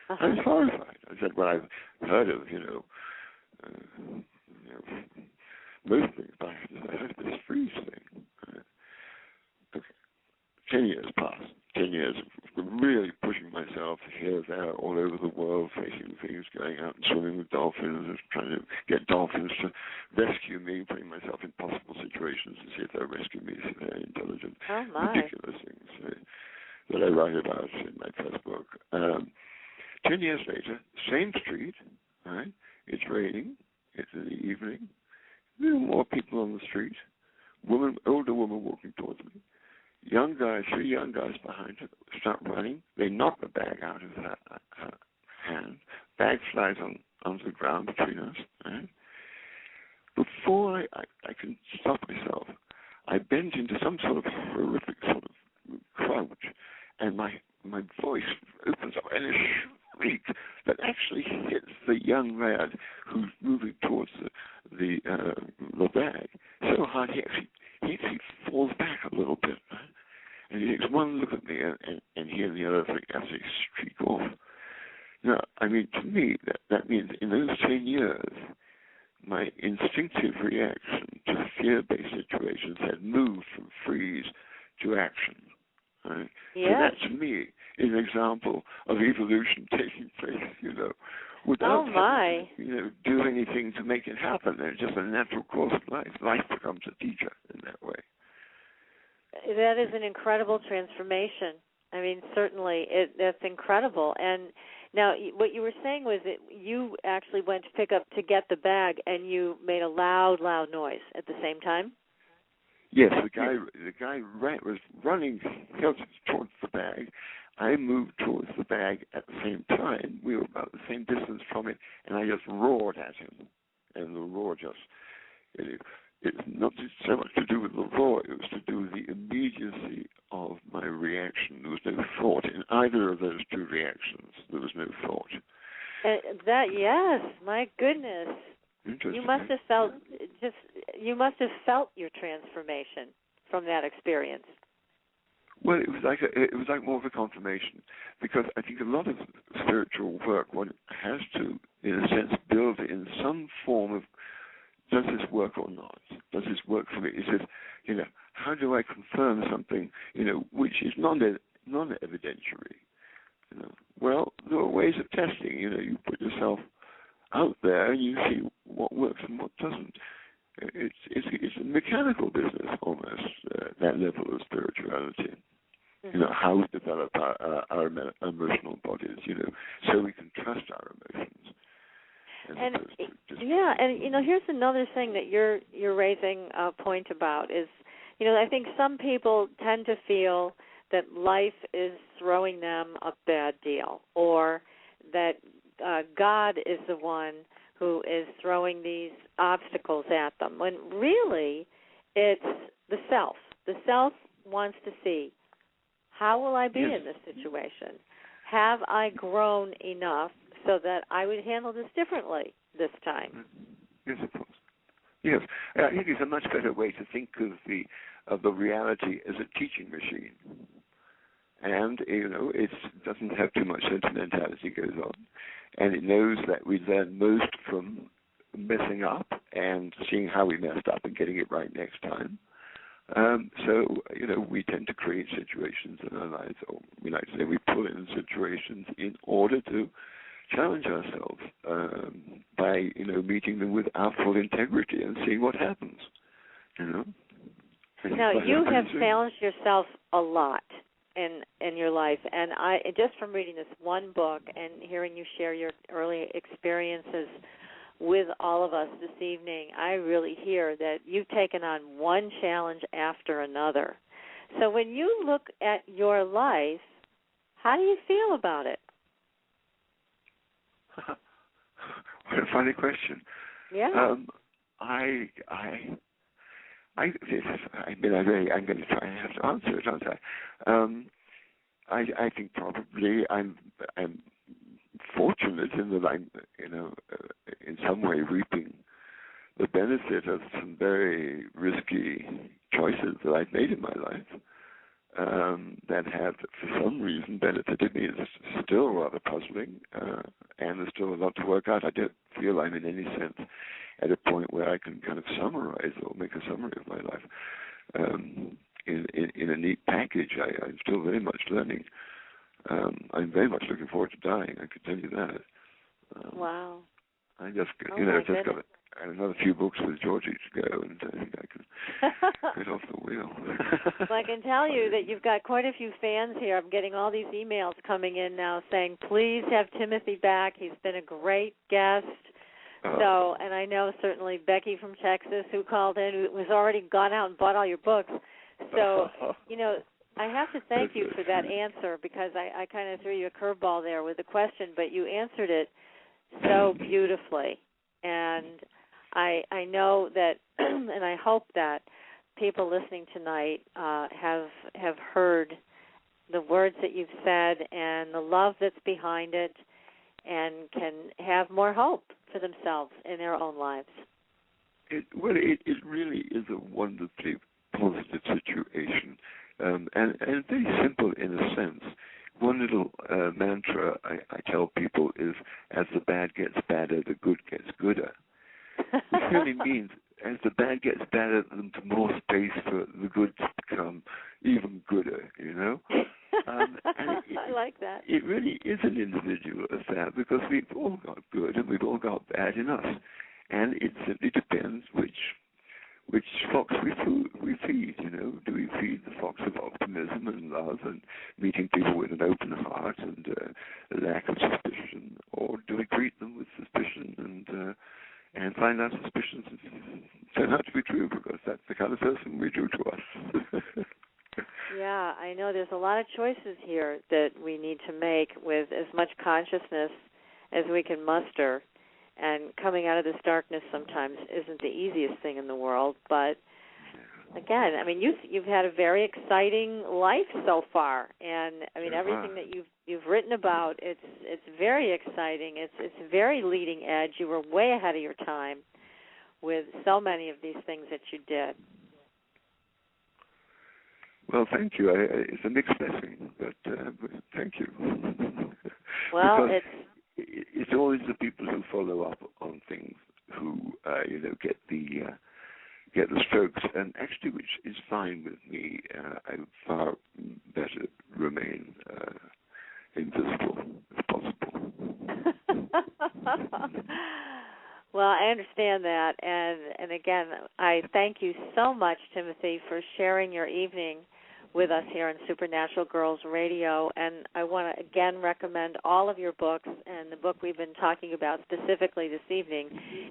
I was horrified. I said, well, I've heard of, most things, but I heard of this freeze thing. Okay. 10 years passed. 10 years of really pushing myself here, there, all over the world, facing things, going out and swimming with dolphins, trying to get dolphins to rescue me, putting myself in possible situations to see if they'll rescue me, see if they're intelligent. Oh, my. Ridiculous things that I write about in my first book. 10 years later, same street, right? It's raining. It's in the evening. There are more people on the street. Older woman walking towards me. 3 young guys behind her start running. They knock the bag out of her hand. Bag flies onto the ground between us. Right? Before I can stop myself, I bent into some sort of horrific sort of crouch, and my voice opens up in a shriek that actually hits the young lad who's moving towards the bag so hard he actually falls back a little bit. Right? And he takes one look at me, and he and the other thing actually streak off. Now, I mean, to me, that means in those 10 years, my instinctive reaction to fear-based situations had moved from freeze to action. Right? Yes. So that, to me, is an example of evolution taking place, without having to, do anything to make it happen. It's just a natural course of life. Life becomes a teacher in that way. That is an incredible transformation. I mean, certainly, that's incredible. And now, what you were saying was that you actually went to get the bag, and you made a loud noise at the same time. Yes, the guy was running towards the bag. I moved towards the bag at the same time. We were about the same distance from it, and I just roared at him. And the roar it's not so much to do with the roar, it was to do with the immediacy of my reaction. There was no thought in either of those two reactions. There was no thought. Yes, my goodness. Interesting. You must have felt your transformation from that experience. Well, it was like more of a confirmation, because I think a lot of spiritual work, one has to, in a sense, build in some form of, does this work or not? Does this work for me? It says, how do I confirm something, which is non-evidentiary? Well, there are ways of testing. You put yourself out there and you see what works and what doesn't. It's a mechanical business almost, that level of spirituality. Mm-hmm. How we develop our emotional bodies, so we can trust our emotions. And here's another thing that you're raising a point about is, I think some people tend to feel that life is throwing them a bad deal, or that God is the one who is throwing these obstacles at them, when really it's the self. The self wants to see, how will I be in this situation? Have I grown enough so that I would handle this differently this time? Yes, of course. Yes, I think it's a much better way to think of the reality as a teaching machine. And, it doesn't have too much sentimentality goes on. And it knows that we learn most from messing up and seeing how we messed up and getting it right next time. So, we tend to create situations in our lives, or we like to say we pull in situations in order to challenge ourselves by, meeting them with our full integrity and seeing what happens, Now, you have challenged yourself a lot in your life, and I just from reading this one book and hearing you share your early experiences with all of us this evening, I really hear that you've taken on one challenge after another. So when you look at your life, how do you feel about it? What a funny question. Yeah. I'm going to try and have to answer it, aren't I? I think probably I'm fortunate in that I'm, in some way reaping the benefit of some very risky choices that I've made in my life that have, for some reason, benefited me. It's still rather puzzling, and there's still a lot to work out. I don't feel I'm in any sense at a point where I can kind of summarize or make a summary of my life in a neat package. I'm still very much learning. I'm very much looking forward to dying, I can tell you that. Wow. I just got another few books with Georgie to go, and I think I can get off the wheel. Well, I can tell you that you've got quite a few fans here. I'm getting all these emails coming in now saying, please have Timothy back. He's been a great guest. So, and I know certainly Becky from Texas who called in, who has already gone out and bought all your books. So, I have to thank you for that answer, because I kind of threw you a curveball there with the question, but you answered it so beautifully. And I know that, and I hope that people listening tonight have heard the words that you've said and the love that's behind it, and can have more hope for themselves in their own lives. It really is a wonderfully positive situation, and very simple in a sense. One little mantra I tell people is, as the bad gets badder, the good gets gooder. Which really means, as the bad gets badder, the more space for the good to become even gooder, And I like that. It really is an individual affair, because we've all got good and we've all got bad in us. And it simply depends which fox we feed, Do we feed the fox of optimism and love and meeting people with an open heart and a lack of suspicion, or do we greet them with suspicion and find our suspicions turn out to be true, because that's the kind of person we do to us? Yeah, I know there's a lot of choices here that we need to make with as much consciousness as we can muster. And coming out of this darkness sometimes isn't the easiest thing in the world. But again, I mean, you've had a very exciting life so far, and I mean everything that you've written about, it's very exciting. It's very leading edge. You were way ahead of your time with so many of these things that you did. Well, thank you. It's a mixed blessing, but thank you. Well, it's always the people who follow up on things who get the strokes, and actually, which is fine with me. I would far better remain invisible if possible. Well, I understand that, and again, I thank you so much, Timothy, for sharing your evening with us here on Supernatural Girls Radio. And I want to again recommend all of your books, and the book we've been talking about specifically this evening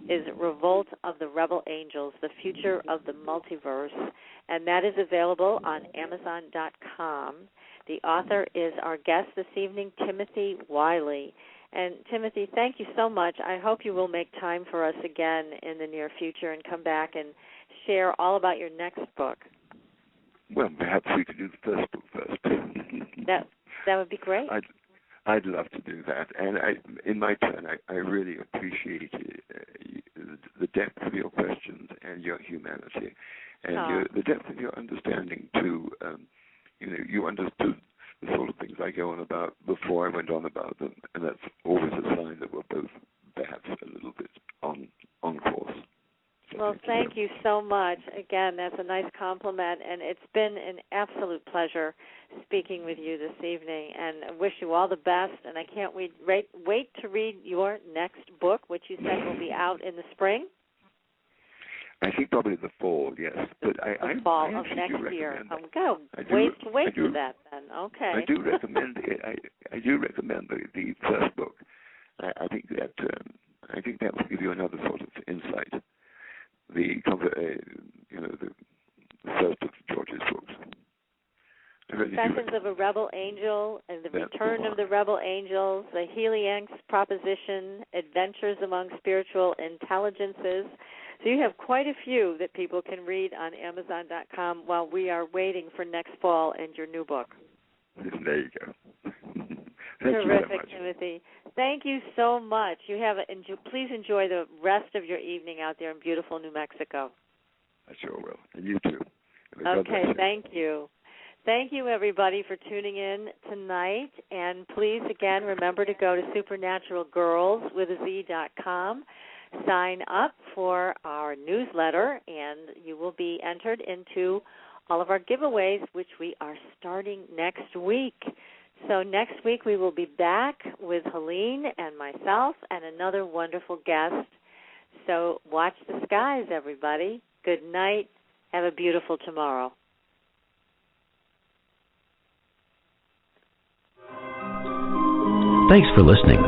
is Revolt of the Rebel Angels, The Future of the Multiverse, and that is available on Amazon.com. The author is our guest this evening, Timothy Wyllie. And Timothy, thank you so much. I hope you will make time for us again in the near future and come back and share all about your next book. Well, perhaps we could do the first book first. That would be great. I'd love to do that. And in my turn, I really appreciate the depth of your questions and your humanity and the depth of your understanding, too. You understood the sort of things I go on about before I went on about them, and that's always a sign that we're both perhaps a little bit on course. So well, thank you so much. Again, that's a nice compliment, and it's been an absolute pleasure speaking with you this evening, and I wish you all the best, and I can't wait to read your next book, which you said will be out in the spring. I think probably the fall, yes. But the fall of next year. I'm going to wait for that then. Okay. I do recommend it. I do recommend the first book. I think that will give you another sort of insight. The first of George's books. Confessions of a Rebel Angel and the Return of the Rebel Angels, the Helene Proposition, Adventures Among Spiritual Intelligences. So you have quite a few that people can read on Amazon.com while we are waiting for next fall and your new book. There you go. Terrific, Timothy. Thank you so much. Please enjoy the rest of your evening out there in beautiful New Mexico. I sure will. And you too. Okay, thank you. Thank you, everybody, for tuning in tonight. And please, again, remember to go to supernaturalgirls.com. Sign up for our newsletter, and you will be entered into all of our giveaways, which we are starting next week. So next week we will be back with Helene and myself and another wonderful guest. So watch the skies, everybody. Good night. Have a beautiful tomorrow. Thanks for listening.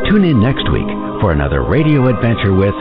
Tune in next week for another radio adventure with